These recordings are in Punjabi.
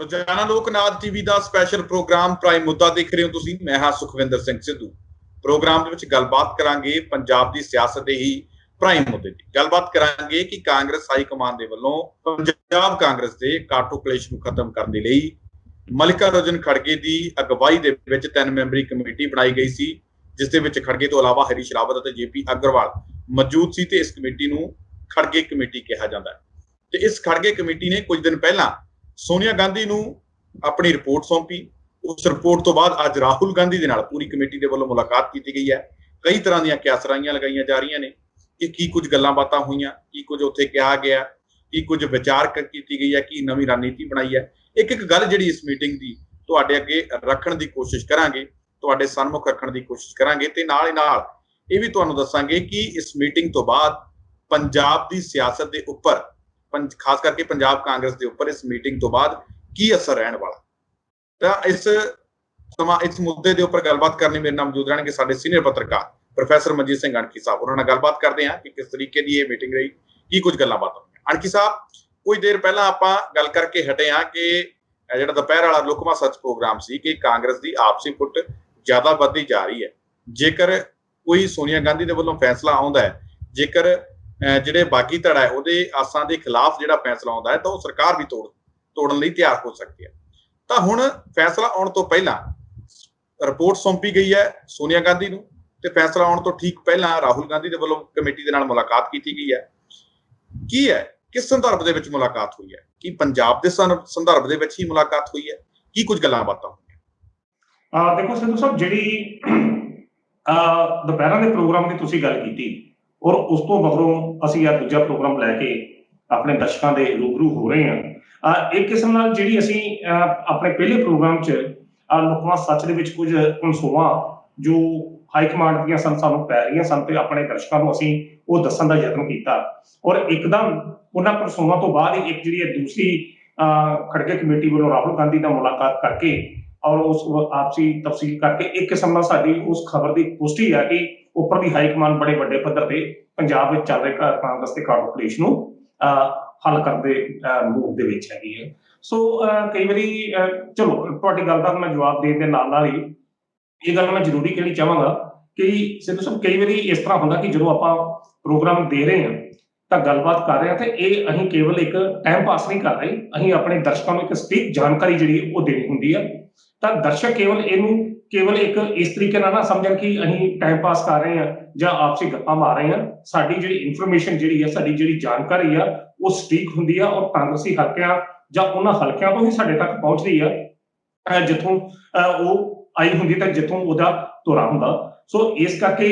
ਰੋਜ਼ਾਨਾ ਲੋਕਨਾਥ ਟੀਵੀ ਦਾ ਸਪੈਸ਼ਲ ਪ੍ਰੋਗਰਾਮ ਪ੍ਰਾਈਮ ਮੁੱਦਾ ਦੇਖ ਰਹੇ ਹੋ ਤੁਸੀਂ। ਮੈਂ ਹਾਂ ਸੁਖਵਿੰਦਰ ਸਿੰਘ ਸਿੱਧੂ। ਪ੍ਰੋਗਰਾਮ ਦੇ ਵਿੱਚ ਗੱਲਬਾਤ ਕਰਾਂਗੇ ਪੰਜਾਬ ਦੀ ਸਿਆਸਤ ਦੇ ਹੀ ਪ੍ਰਾਈਮ ਮੁੱਦੇ ਦੀ। ਗੱਲਬਾਤ ਕਰਾਂਗੇ ਕਿ ਕਾਂਗਰਸ ਹਾਈ ਕਮਾਨ ਦੇ ਵੱਲੋਂ ਪੰਜਾਬ ਕਾਂਗਰਸ ਦੇ ਕਾਟੋ ਕਲੇਸ਼ ਨੂੰ ਖਤਮ ਕਰਨ ਦੇ ਲਈ ਮਲਿਕਾਰਜੁਨ ਖੜਗੇ ਦੀ ਅਗਵਾਈ ਦੇ ਵਿੱਚ 3 ਮੈਂਬਰੀ ਕਮੇਟੀ ਬਣਾਈ ਗਈ ਸੀ, ਜਿਸ ਦੇ ਵਿੱਚ ਖੜਗੇ ਤੋਂ ਇਲਾਵਾ ਹਰੀਸ਼ ਰਾਵਤ ਅਤੇ ਜੇਪੀ ਅਗਰਵਾਲ ਮੌਜੂਦ ਸੀ ਤੇ ਇਸ ਕਮੇਟੀ ਨੂੰ ਖੜਗੇ ਕਮੇਟੀ ਕਿਹਾ ਜਾਂਦਾ ਹੈ। ਤੇ ਇਸ ਖੜਗੇ ਕਮੇਟੀ ਨੇ ਕੁਝ ਦਿਨ ਪਹਿਲਾਂ ਸੋਨੀਆ ਗਾਂਧੀ ਨੂੰ ਆਪਣੀ ਰਿਪੋਰਟ ਸੌਂਪੀ। ਉਸ ਰਿਪੋਰਟ ਤੋਂ ਬਾਅਦ ਅੱਜ ਰਾਹੁਲ ਗਾਂਧੀ ਦੇ ਨਾਲ ਪੂਰੀ ਕਮੇਟੀ ਦੇ ਵੱਲੋਂ ਮੁਲਾਕਾਤ ਕੀਤੀ ਗਈ ਹੈ। ਕਈ ਤਰ੍ਹਾਂ ਦੀਆਂ ਕਿਆਸਰਾਈਆਂ ਲਗਾਈਆਂ ਜਾ ਰਹੀਆਂ ਨੇ ਕਿ ਕੀ ਕੁਝ ਗੱਲਾਂ ਬਾਤਾਂ ਹੋਈਆਂ, ਕੀ ਕੁਝ ਉੱਥੇ ਕਿਹਾ ਗਿਆ, ਕੀ ਕੁਝ ਵਿਚਾਰ ਕੀਤੀ ਗਈ ਹੈ, ਕੀ ਨਵੀਂ ਰਣਨੀਤੀ ਬਣਾਈ ਹੈ। ਇੱਕ ਇੱਕ ਗੱਲ ਜਿਹੜੀ ਇਸ ਮੀਟਿੰਗ ਦੀ ਤੁਹਾਡੇ ਅੱਗੇ ਰੱਖਣ ਦੀ ਕੋਸ਼ਿਸ਼ ਕਰਾਂਗੇ, ਤੁਹਾਡੇ ਸਨਮੁਖ ਰੱਖਣ ਦੀ ਕੋਸ਼ਿਸ਼ ਕਰਾਂਗੇ ਤੇ ਨਾਲ ਹੀ ਨਾਲ ਇਹ ਵੀ ਤੁਹਾਨੂੰ ਦੱਸਾਂਗੇ ਕਿ ਇਸ ਮੀਟਿੰਗ ਤੋਂ ਬਾਅਦ ਪੰਜਾਬ ਦੀ ਸਿਆਸਤ ਦੇ ਉੱਪਰ, ਖਾਸ ਕਰਕੇ ਪੰਜਾਬ ਕਾਂਗਰਸ ਦੇ ਉੱਪਰ ਇਸ ਮੀਟਿੰਗ ਤੋਂ ਬਾਅਦ ਕੀ ਅਸਰ ਰਹਿਣ ਵਾਲਾ। ਤਾਂ ਇਸ ਮੁੱਦੇ ਦੇ ਉੱਪਰ ਗੱਲਬਾਤ ਕਰਨੀ ਮੇਰੇ ਨਾਲ ਮੌਜੂਦ ਰਹਿਣਗੇ ਸਾਡੇ ਸੀਨੀਅਰ ਪੱਤਰਕਾਰ ਪ੍ਰੋਫੈਸਰ ਮਨਜੀਤ ਸਿੰਘ ਅਣਖੀ ਸਾਹਿਬ। ਉਹਨਾਂ ਨਾਲ ਗੱਲਬਾਤ ਕਰਦੇ ਹਾਂ ਕਿ ਕਿਸ ਤਰੀਕੇ ਦੀ ਇਹ ਮੀਟਿੰਗ ਰਹੀ, ਕੀ ਕੁਝ ਗੱਲਾਂ ਬਾਤਾਂ ਹੋਈਆਂ। ਅਣਖੀ ਸਾਹਿਬ, ਕੁਝ ਦੇਰ ਪਹਿਲਾਂ ਆਪਾਂ ਗੱਲ ਕਰਕੇ ਹਟੇ ਹਾਂ ਕਿ ਜਿਹੜਾ ਦੁਪਹਿਰ ਵਾਲਾ ਲੁਕਮਾ ਸੱਚ ਪ੍ਰੋਗਰਾਮ ਸੀ ਕਿ ਕਾਂਗਰਸ ਦੀ ਆਪਸੀ ਫੁੱਟ ਜ਼ਿਆਦਾ ਵੱਧਦੀ ਜਾ ਰਹੀ ਹੈ। ਜੇਕਰ ਕੋਈ ਸੋਨੀਆ ਗਾਂਧੀ ਦੇ ਵੱਲੋਂ ਫੈਸਲਾ ਆਉਂਦਾ ਹੈ, ਜੇਕਰ ਜਿਹੜੇ ਬਾਗੀ ਧੜਾ ਹੈ ਉਹਦੇ ਆਸਾਂ ਦੇ ਖਿਲਾਫ ਜਿਹੜਾ ਫੈਸਲਾ ਆਉਂਦਾ ਹੈ ਤਾਂ ਉਹ ਸਰਕਾਰ ਵੀ ਤੋੜਨ ਲਈ ਤਿਆਰ ਹੋ ਸਕਦੀ ਹੈ। ਤਾਂ ਹੁਣ ਫੈਸਲਾ ਆਉਣ ਤੋਂ ਪਹਿਲਾਂ ਰਿਪੋਰਟ ਸੌਂਪੀ ਗਈ ਹੈ ਸੋਨੀਆ ਗਾਂਧੀ ਨੂੰ ਤੇ ਫੈਸਲਾ ਆਉਣ ਤੋਂ ਠੀਕ ਪਹਿਲਾਂ ਰਾਹੁਲ ਗਾਂਧੀ ਦੇ ਵੱਲੋਂ ਕਮੇਟੀ ਦੇ ਨਾਲ ਮੁਲਾਕਾਤ ਕੀਤੀ ਗਈ ਹੈ। ਕੀ ਹੈ, ਕਿਸ ਸੰਦਰਭ ਦੇ ਵਿੱਚ ਮੁਲਾਕਾਤ ਹੋਈ ਹੈ? ਕੀ ਪੰਜਾਬ ਦੇ ਸੰਦਰਭ ਦੇ ਵਿੱਚ ਹੀ ਮੁਲਾਕਾਤ ਹੋਈ ਹੈ? ਕੀ ਕੁਝ ਗੱਲਾਂ ਬਾਤਾਂ ਹੋਈਆਂ? ਦੇਖੋ ਸਿੱਧੂ ਸਾਹਿਬ, ਜਿਹੜੀ ਦੁਪਹਿਰਾਂ ਦੇ ਪ੍ਰੋਗਰਾਮ ਦੀ ਤੁਸੀਂ ਗੱਲ ਕੀਤੀ ਔਰ ਉਸ ਤੋਂ ਮਗਰੋਂ ਅਸੀਂ ਇਹ ਦੂਜਾ ਪ੍ਰੋਗਰਾਮ ਲੈ ਕੇ ਆਪਣੇ ਦਰਸ਼ਕਾਂ ਦੇ ਰੂਬਰੂ ਹੋ ਰਹੇ ਹਾਂ। ਇੱਕ ਕਿਸਮ ਨਾਲ ਜਿਹੜੀ ਅਸੀਂ ਆਪਣੇ ਪਹਿਲੇ ਪ੍ਰੋਗਰਾਮ 'ਚ ਲੁਕਵਾਂ ਸੱਚ ਦੇ ਵਿੱਚ ਕੁਝ ਕਨਸੋਆਂ ਜੋ ਹਾਈ ਕਮਾਂਡ ਦੀਆਂ ਸਾਨੂੰ ਪੈ ਰਹੀਆਂ ਸਨ ਤੇ ਆਪਣੇ ਦਰਸ਼ਕਾਂ ਨੂੰ ਅਸੀਂ ਉਹ ਦੱਸਣ ਦਾ ਯਤਨ ਕੀਤਾ ਔਰ ਇੱਕਦਮ ਉਹਨਾਂ ਕਨਸੋਆਂ ਤੋਂ ਬਾਅਦ ਇੱਕ ਜਿਹੜੀ ਹੈ ਦੂਸਰੀ ਖੜਗੇ ਕਮੇਟੀ ਵੱਲੋਂ ਰਾਹੁਲ ਗਾਂਧੀ ਨਾਲ ਮੁਲਾਕਾਤ ਕਰਕੇ ਔਰ ਉਸ ਆਪਸੀ ਤਫਸੀਲ ਕਰਕੇ ਇੱਕ ਕਿਸਮ ਨਾਲ ਸਾਡੀ ਉਸ ਖਬਰ ਦੀ ਪੁਸ਼ਟੀ ਹੈ ਕਿ ਉੱਪਰ ਦੀ ਹਾਈ ਕਮਾਂਡ ਬੜੇ ਵੱਡੇ ਪੱਧਰ ਤੇ ਪੰਜਾਬ ਵਿੱਚ ਚੱਲ ਰਹੇ ਕਾਂਗਰਸ ਦੇ ਕਾਟੋ ਕਲੇਸ਼ ਨੂੰ ਹੱਲ ਕਰਨ ਦੇ ਮੂਡ ਦੇ ਵਿੱਚ ਹੈਗੀ ਹੈ। ਸੋ ਕਈ ਵਾਰੀ ਚਲੋ ਤੁਹਾਡੀ ਗੱਲ ਦਾ ਮੈਂ ਜਵਾਬ ਦੇਣ ਦੇ ਨਾਲ ਨਾਲ ਹੀ ਇਹ ਗੱਲ ਮੈਂ ਜ਼ਰੂਰੀ ਕਹਿਣੀ ਚਾਹਾਂਗਾ ਕਿ ਸਿੱਧੂ ਸਾਹਿਬ, ਕਈ ਵਾਰੀ ਇਸ ਤਰ੍ਹਾਂ ਹੁੰਦਾ ਕਿ ਜਦੋਂ ਆਪਾਂ ਪ੍ਰੋਗਰਾਮ ਦੇ ਰਹੇ ਹਾਂ ਤਾਂ ਗੱਲਬਾਤ ਕਰ ਰਹੇ ਹਾਂ ਤੇ ਇਹ ਅਸੀਂ ਕੇਵਲ ਇੱਕ ਟਾਈਮ ਪਾਸ ਨਹੀਂ ਕਰ ਰਹੇ, ਅਸੀਂ ਆਪਣੇ ਦਰਸ਼ਕਾਂ ਨੂੰ ਇੱਕ ਸਟੀਕ ਜਾਣਕਾਰੀ ਜਿਹੜੀ ਉਹ ਦੇਣੀ ਹੁੰਦੀ ਹੈ। ਤਾਂ ਦਰਸ਼ਕ ਕੇਵਲ ਇੱਕ ਇਸ ਤਰੀਕੇ ਨਾਲ ਨਾ ਸਮਝਣ ਕਿ ਅਸੀਂ ਟਾਈਮ ਪਾਸ ਕਰ ਰਹੇ ਹਾਂ ਜਾਂ ਆਪਸੀ ਗੱਪਾਂ ਮਾਰ ਰਹੇ ਹਾਂ। ਸਾਡੀ ਜਿਹੜੀ ਇਨਫੋਰਮੇਸ਼ਨ ਜਿਹੜੀ ਹੈ, ਸਾਡੀ ਜਿਹੜੀ ਜਾਣਕਾਰੀ ਆ ਉਹ ਸਟੀਕ ਹੁੰਦੀ ਆ ਔਰ ਕਾਂਗਰਸੀ ਹਲਕਿਆਂ ਜਾਂ ਉਹਨਾਂ ਹਲਕਿਆਂ ਤੋਂ ਹੀ ਸਾਡੇ ਤੱਕ ਪਹੁੰਚਦੀ ਆ ਜਿੱਥੋਂ ਉਹ ਆਈ ਹੁੰਦੀ ਤਾਂ ਜਿੱਥੋਂ ਉਹਦਾ ਤੁਰਾ ਹੁੰਦਾ। ਸੋ ਇਸ ਕਰਕੇ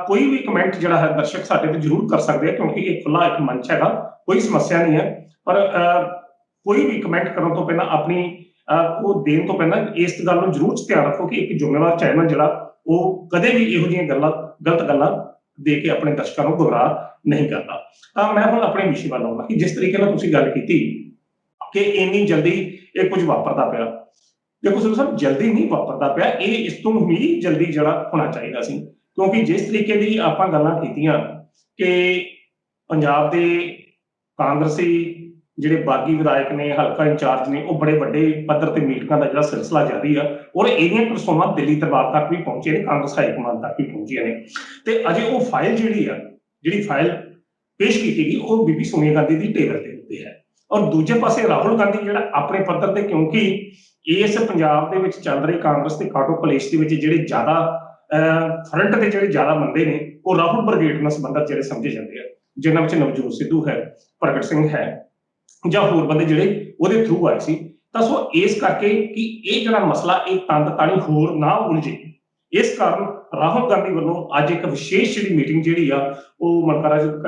ਕੋਈ ਵੀ ਕਮੈਂਟ ਜਿਹੜਾ ਹੈ ਦਰਸ਼ਕ ਸਾਡੇ ਤੇ ਜ਼ਰੂਰ ਕਰ ਸਕਦੇ ਆ ਕਿਉਂਕਿ ਇਹ ਖੁੱਲਾ ਇੱਕ ਮੰਚ ਹੈਗਾ, ਕੋਈ ਸਮੱਸਿਆ ਨਹੀਂ ਹੈ। ਪਰ ਕੋਈ ਵੀ ਕਮੈਂਟ ਕਰਨ ਤੋਂ ਪਹਿਲਾਂ ਆਪਣੀ ਉਹ ਦੇਣ ਤੋਂ ਪਹਿਲਾਂ ਇਸ ਗੱਲ ਨੂੰ ਜ਼ਰੂਰ ਧਿਆਨ ਰੱਖੋ ਕਿ ਇੱਕ ਜ਼ਿੰਮੇਵਾਰ ਚੈਨਲ ਜਿਹੜਾ ਉਹ ਕਦੇ ਵੀ ਇਹੋ ਜਿਹੀਆਂ ਗਲਤ ਗੱਲਾਂ ਦੇ ਕੇ ਆਪਣੇ ਦਰਸ਼ਕਾਂ ਨੂੰ ਗੁੰਮਰਾਹ ਨਹੀਂ ਕਰਦਾ। ਤਾਂ ਮੈਂ ਹੁਣ ਆਪਣੇ ਵਿਸ਼ੇ ਵੱਲ ਆਉਣਾ ਕਿ ਜਿਸ ਤਰੀਕੇ ਨਾਲ ਤੁਸੀਂ ਗੱਲ ਕੀਤੀ ਕਿ ਇੰਨੀ ਜਲਦੀ ਇਹ ਕੁਝ ਵਾਪਰਦਾ ਪਿਆ, ਦੇਖੋ ਸਿੱਧੂ ਸਾਹਿਬ, ਜਲਦੀ ਨਹੀਂ ਵਾਪਰਦਾ ਪਿਆ, ਇਹ ਇਸ ਤੋਂ ਵੀ ਜਲਦੀ ਜਿਹੜਾ ਹੋਣਾ ਚਾਹੀਦਾ ਸੀ। ਕਿਉਂਕਿ ਜਿਸ ਤਰੀਕੇ ਦੀ ਆਪਾਂ ਗੱਲਾਂ ਕੀਤੀਆਂ ਕਿ ਪੰਜਾਬ ਦੇ ਕਾਂਗਰਸੀ ਜਿਹੜੇ ਬਾਗੀ ਵਿਧਾਇਕ ਨੇ, ਹਲਕਾ ਇੰਚਾਰਜ ਨੇ, ਉਹ ਬੜੇ ਵੱਡੇ ਪੱਧਰ ਤੇ ਮੀਟਿੰਗਾਂ ਦਾ ਜਿਹੜਾ ਸਿਲਸਿਲਾ ਜਾਰੀ ਆ ਔਰ ਇਹਦੀਆਂ ਕਨਸੋਆਂ ਦਿੱਲੀ ਦਰਬਾਰ ਤੱਕ ਵੀ ਪਹੁੰਚੇ ਨੇ, ਕਾਂਗਰਸ ਹਾਈ ਕਮਾਂਡ ਤੱਕ ਵੀ ਪਹੁੰਚੀਆਂ ਨੇ। ਤੇ ਅਜੇ ਉਹ ਫਾਈਲ ਜਿਹੜੀ ਫਾਈਲ ਪੇਸ਼ ਕੀਤੀ ਗਈ ਉਹ ਬੀਬੀ ਸੋਨੀਆ ਗਾਂਧੀ ਦੀ ਟੇਬਲ ਦੇ ਉੱਤੇ ਹੈ ਔਰ ਦੂਜੇ ਪਾਸੇ ਰਾਹੁਲ ਗਾਂਧੀ ਜਿਹੜਾ ਆਪਣੇ ਪੱਧਰ ਤੇ, ਕਿਉਂਕਿ ਇਸ ਪੰਜਾਬ ਦੇ ਵਿੱਚ ਚੱਲ ਰਹੀ ਕਾਂਗਰਸ ਦੇ ਕਾਟੋ ਕਲੇਸ਼ ਦੇ ਵਿੱਚ ਜਿਹੜੇ ਜ਼ਿਆਦਾ ਫਰੰਟ ਤੇ ਜਿਹੜੇ ਜ਼ਿਆਦਾ ਬੰਦੇ ਨੇ ਉਹ ਰਾਹੁਲ ਬ੍ਰਿਗੇਡ ਨਾਲ ਸੰਬੰਧਿਤ ਜਿਹੜੇ ਸਮਝੇ ਜਾਂਦੇ ਆ, ਜਿਨ੍ਹਾਂ ਵਿੱਚ ਨਵਜੋਤ ਸਿੱਧੂ ਹੈ, ਪ੍ਰਗਟ ਸਿੰਘ ਹੈ ਜਾਂ ਹੋਰ ਬੰਦੇ ਜਿਹੜੇ ਉਹਦੇ ਥਰੂ ਆਏ ਸੀ। ਤਾਂ ਸੋ ਇਸ ਕਰਕੇ ਕਿ ਇਹ ਜਿਹੜਾ ਮਸਲਾ ਇਹ ਤੰਦ ਤਾਣੀ ਹੋਰ ਨਾ ਉਲਝੇ, ਇਸ ਕਾਰਨ ਰਾਹੁਲ ਗਾਂਧੀ ਵੱਲੋਂ ਅੱਜ ਇੱਕ ਵਿਸ਼ੇਸ਼ ਜਿਹੜੀ ਮੀਟਿੰਗ ਜਿਹੜੀ ਆ ਉਹ ਮਲਿਕਾਰਜੁਨ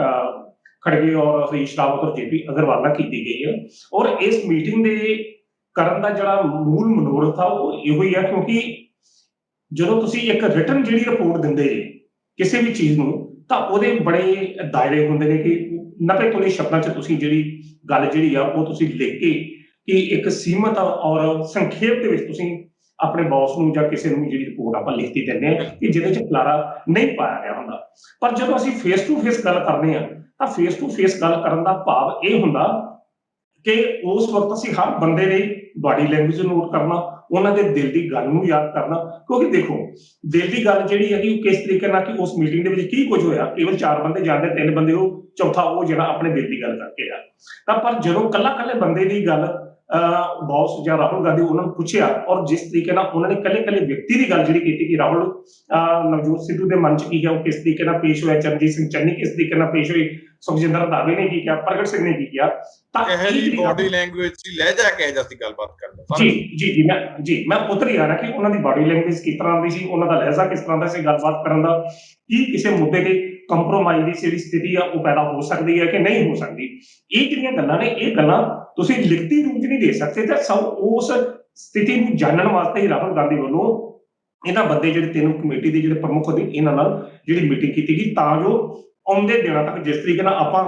ਖੜਗੇ ਔਰ ਹਰੀਸ਼ ਰਾਵਤ ਔਰ ਜੇਪੀ ਅਗਰਵਾਲ ਨਾਲ ਕੀਤੀ ਗਈ ਹੈ। ਔਰ ਇਸ ਮੀਟਿੰਗ ਦੇ ਕਰਨ ਦਾ ਜਿਹੜਾ ਮੂਲ ਮਨੋਰਥ ਆ ਉਹ ਇਹੋ ਹੀ ਆ ਕਿਉਂਕਿ ਜਦੋਂ ਤੁਸੀਂ ਇੱਕ ਰਿਟਨ ਜਿਹੜੀ ਰਿਪੋਰਟ ਦਿੰਦੇ ਜੇ ਕਿਸੇ ਵੀ ਚੀਜ਼ ਨੂੰ ਤਾਂ ਉਹਦੇ ਬੜੇ ਦਾਇਰੇ ਹੁੰਦੇ ਨੇ ਕਿ 90 ਤੋਂ ਸ਼ਬਦਾਂ 'ਚ ਤੁਸੀਂ ਜਿਹੜੀ ਗੱਲ ਜਿਹੜੀ ਆ ਉਹ ਤੁਸੀਂ ਲਿਖ ਕੇ ਕਿ ਇੱਕ ਸੀਮਤ ਔਰ ਸੰਖੇਪ ਦੇ ਵਿੱਚ ਤੁਸੀਂ ਆਪਣੇ ਬੌਸ ਨੂੰ ਜਾਂ ਕਿਸੇ ਨੂੰ ਜਿਹੜੀ ਰਿਪੋਰਟ ਆਪਾਂ ਲਿਖਤੀ ਦਿੰਦੇ ਹਾਂ ਕਿ ਜਿਹਦੇ 'ਚ ਖਲਾਰਾ ਨਹੀਂ ਪਾਇਆ ਗਿਆ ਹੁੰਦਾ। ਪਰ ਜਦੋਂ ਅਸੀਂ ਫੇਸ ਟੂ ਫੇਸ ਗੱਲ ਕਰਦੇ ਹਾਂ ਤਾਂ ਫੇਸ ਟੂ ਫੇਸ ਗੱਲ ਕਰਨ ਦਾ ਭਾਵ ਇਹ ਹੁੰਦਾ ਕਿ ਉਸ ਵਕਤ ਅਸੀਂ ਹਰ ਬੰਦੇ ਦੇ ਬਾਡੀ ਲੈਂਗੁਏਜ ਨੂੰ ਨੋਟ ਕਰਨਾ, ਉਹਨਾਂ ਦੇ ਦਿਲ ਦੀ ਗੱਲ ਨੂੰ ਯਾਦ ਕਰਨਾ। ਕਿਉਂਕਿ ਦੇਖੋ, ਦਿਲ ਦੀ ਗੱਲ ਜਿਹੜੀ ਹੈਗੀ ਉਹ ਕਿਸ ਤਰੀਕੇ ਨਾਲ, ਕਿ ਉਸ ਮੀਟਿੰਗ ਦੇ ਵਿੱਚ ਕੀ ਕੁਝ ਹੋਇਆ, ਕੇਵਲ 4 ਬੰਦੇ ਜਾਂਦੇ, 3 ਬੰਦੇ ਉਹ, ਚੌਥਾ ਉਹ ਜਿਹੜਾ ਆਪਣੇ ਦਿਲ ਦੀ ਗੱਲ ਕਰਕੇ ਆ। ਤਾਂ ਪਰ ਜਦੋਂ ਕੱਲੇ ਬੰਦੇ ਦੀ ਗੱਲ ਬੌਸ ਜਾਂ ਰਾਹੁਲ ਗਾਂਧੀ ਉਹਨਾਂ ਨੂੰ ਪੁੱਛਿਆ, ਔਰ ਜਿਸ ਤਰੀਕੇ ਨਾਲ ਉਹਨਾਂ ਨੇ ਕੱਲੇ ਵਿਅਕਤੀ ਦੀ ਗੱਲ ਜਿਹੜੀ ਕੀਤੀ ਕਿ ਰਾਹੁਲ ਨਵਜੋਤ ਸਿੱਧੂ ਦੇ ਮਨ 'ਚ ਕੀ ਹੈ, ਉਹ ਕਿਸ ਤਰੀਕੇ ਨਾਲ ਪੇਸ਼ ਹੋਇਆ, ਚਰਨਜੀਤ ਸਿੰਘ ਚੰਨੀ ਕਿਸ ਤਰੀਕੇ ਨਾਲ ਪੇਸ਼ ਹੋਈ, ਸੁਖਜਿੰਦਰ ਰੰਧਾਵੇ ਨੇ ਕੀ ਕਿਹਾ, ਪ੍ਰਗਟ ਸਿੰਘ ਨੇ ਕੀ ਕਿਹਾ। ਤਾਂ ਇਹ ਜੀ ਬਾਡੀ ਲੈਂਗੁਏਜ ਸੀ, ਲਹਿਜਾ ਕਿਹੋ ਜਿਹਾ ਸੀ ਗੱਲਬਾਤ ਕਰਨ ਦਾ? ਮੈਂ ਉੱਧਰ ਹੀ ਆ ਰਿਹਾ ਕਿ ਉਹਨਾਂ ਦੀ ਬਾਡੀ ਲੈਂਗੁਏਜ ਕਿਸ ਤਰ੍ਹਾਂ ਦੀ ਸੀ, ਉਹਨਾਂ ਦਾ ਲਹਿਜ਼ਾ ਕਿਸ ਤਰ੍ਹਾਂ ਦਾ ਸੀ ਗੱਲਬਾਤ ਕਰਨ ਦਾ, ਕੀ ਕਿਸੇ ਮੁੱਦੇ ਤੇ ਕੰਪਰੋਮਾਈਜ਼ ਦੀ ਜਿਹੜੀ ਸਥਿਤੀ ਆ ਉਹ ਪੈਦਾ ਹੋ ਸਕਦੀ ਹੈ ਕਿ ਨਹੀਂ ਹੋ ਸਕਦੀ। ਇਹ ਜਿਹੜੀਆਂ ਗੱਲਾਂ ਨੇ, ਇਹ ਗੱਲਾਂ ਤੁਸੀਂ ਲਿਖਤੀ ਰੂਪ 'ਚ ਨਹੀਂ ਦੇ ਸਕਦੇ, ਤੇ ਸਭ ਉਸ ਸਥਿਤੀ ਨੂੰ ਜਾਣਨ ਵਾਸਤੇ ਹੀ ਰਾਹੁਲ ਗਾਂਧੀ ਵੱਲੋਂ ਇਹਨਾਂ ਬੰਦੇ ਜਿਹੜੇ 3 ਕਮੇਟੀ ਦੇ ਜਿਹੜੇ ਪ੍ਰਮੁੱਖ ਨੇ, ਇਹਨਾਂ ਨਾਲ ਜਿਹੜੀ ਮੀਟਿੰਗ ਕੀਤੀ ਗਈ, ਤਾਂ ਜੋ ਆਉਂਦੇ ਦਿਨਾਂ ਤੱਕ, ਜਿਸ ਤਰੀਕੇ ਨਾਲ ਆਪਾਂ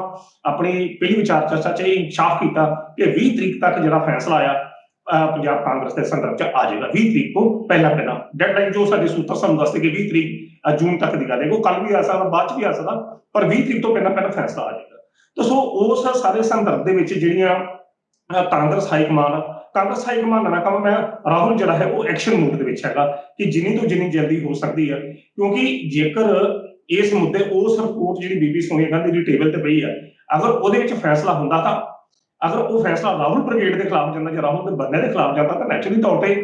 ਆਪਣੀ ਪਹਿਲੀ ਵਿਚਾਰ ਚਰਚਾ 'ਚ ਇਹ ਸਾਫ਼ ਕੀਤਾ ਕਿ 20 ਤਰੀਕ ਤੱਕ ਜਿਹੜਾ ਫੈਸਲਾ ਆਇਆ ਪੰਜਾਬ ਕਾਂਗਰਸ ਦੇ ਸੰਦਰਭ 'ਚ ਆ ਜਾਏਗਾ, 20 ਤਰੀਕ ਤੋਂ ਪਹਿਲਾਂ ਡੈਡਲਾਈਨ ਜੋ ਸਾਡੇ ਸੂਤਰ ਸਾਨੂੰ ਦੱਸਦੇ ਕਿ 20 ਤਰੀਕ ਜੂਨ ਤੱਕ ਦੀ ਗੱਲ ਹੈ, ਉਹ ਕੱਲ ਵੀ ਆ ਸਕਦਾ, ਬਾਅਦ 'ਚ ਵੀ ਆ ਸਕਦਾ, ਪਰ 20 ਤਰੀਕ ਤੋਂ ਪਹਿਲਾਂ ਫੈਸਲਾ ਆ ਜਾਏਗਾ। ਤਾਂ ਸੋ ਉਸ ਸਾਰੇ ਸੰਦਰਭ ਦੇ ਵਿੱਚ ਜਿਹੜੀਆਂ ਕਾਂਗਰਸ ਹਾਈਕਮਾਨ ਨਾ ਕਹਾਂ ਮੈਂ, ਰਾਹੁਲ ਜਿਹੜਾ ਹੈ ਉਹ ਐਕਸ਼ਨ ਮੋਡ ਦੇ ਵਿੱਚ ਹੈਗਾ ਕਿ ਜਿੰਨੀ ਤੋਂ ਜਿੰਨੀ ਜਲਦੀ ਹੋ ਸਕਦੀ ਹੈ, ਕਿਉਂਕਿ ਜੇਕਰ ਇਸ ਮੁੱਦੇ, ਉਸ ਰਿਪੋਰਟ ਜਿਹੜੀ ਬੀਬੀ ਸੋਨੀਆ ਗਾਂਧੀ ਦੀ ਟੇਬਲ ਤੇ ਪਈ ਹੈ, ਅਗਰ ਉਹਦੇ ਵਿੱਚ ਫੈਸਲਾ ਹੁੰਦਾ, ਤਾਂ ਅਗਰ ਉਹ ਫੈਸਲਾ ਰਾਹੁਲ ਬ੍ਰਿਗੇਡ ਦੇ ਖਿਲਾਫ ਜਾਂਦਾ ਜਾਂ ਰਾਹੁਲ ਦੇ ਬੰਦੇ ਦੇ ਖਿਲਾਫ ਜਾਂਦਾ, ਤਾਂ ਨੈਚੁਰਲੀ ਤੌਰ ਤੇ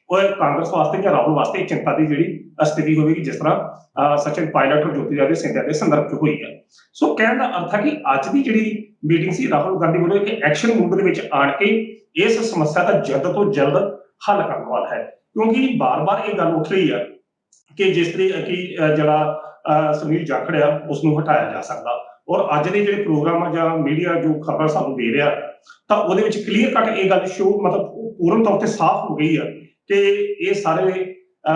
ਉਹ ਕਾਂਗਰਸ ਵਾਸਤੇ ਜਾਂ ਰਾਹੁਲ ਵਾਸਤੇ ਚਿੰਤਾ ਦੀ ਜਿਹੜੀ ਸਥਿਤੀ ਹੋਵੇਗੀ, ਜਿਸ ਤਰ੍ਹਾਂ ਸਚਿਨ ਪਾਇਲਟ ਔਰ ਜੋਤੀਰਾਦਿਤਿਆ ਸਿੰਧਿਆ ਦੇ ਸੰਦਰਭ 'ਚ ਹੋਈ ਹੈ। ਸੋ ਕਹਿਣ ਦਾ ਅਰਥ ਹੈ ਕਿ ਅੱਜ ਦੀ ਜਿਹੜੀ ਮੀਟਿੰਗ ਸੀ, ਰਾਹੁਲ ਗਾਂਧੀ ਵੱਲੋਂ ਇੱਕ ਐਕਸ਼ਨ ਮੂਡ ਦੇ ਵਿੱਚ ਆਣ ਕੇ ਇਸ ਸਮੱਸਿਆ ਦਾ ਜਲਦ ਤੋਂ ਜਲਦ ਹੱਲ ਕਰਨ ਵਾਲਾ ਹੈ, ਕਿਉਂਕਿ ਬਾਰ-ਬਾਰ ਇਹ ਗੱਲ ਉੱਠ ਰਹੀ ਹੈ ਕਿ ਜਿਸ ਤਰੀਕੇ ਕਿ ਜਿਹੜਾ ਸੁਨੀਲ ਜਾਖੜ ਆ ਉਸ ਨੂੰ ਹਟਾਇਆ ਜਾ ਸਕਦਾ, ਔਰ ਅੱਜ ਦੇ ਜਿਹੜੇ ਪ੍ਰੋਗਰਾਮ ਆ ਜਾਂ ਮੀਡੀਆ ਜੋ ਖਬਰ ਸਾਨੂੰ ਦੇ ਰਿਹਾ, ਤਾਂ ਉਹਦੇ ਵਿੱਚ ਕਲੀਅਰ ਕੱਟ ਇਹ ਗੱਲ ਮਤਲਬ ਪੂਰਨ ਤੌਰ ਤੇ ਸਾਫ਼ ਹੋ ਗਈ ਆ ਕਿ ਇਹ ਸਾਰੇ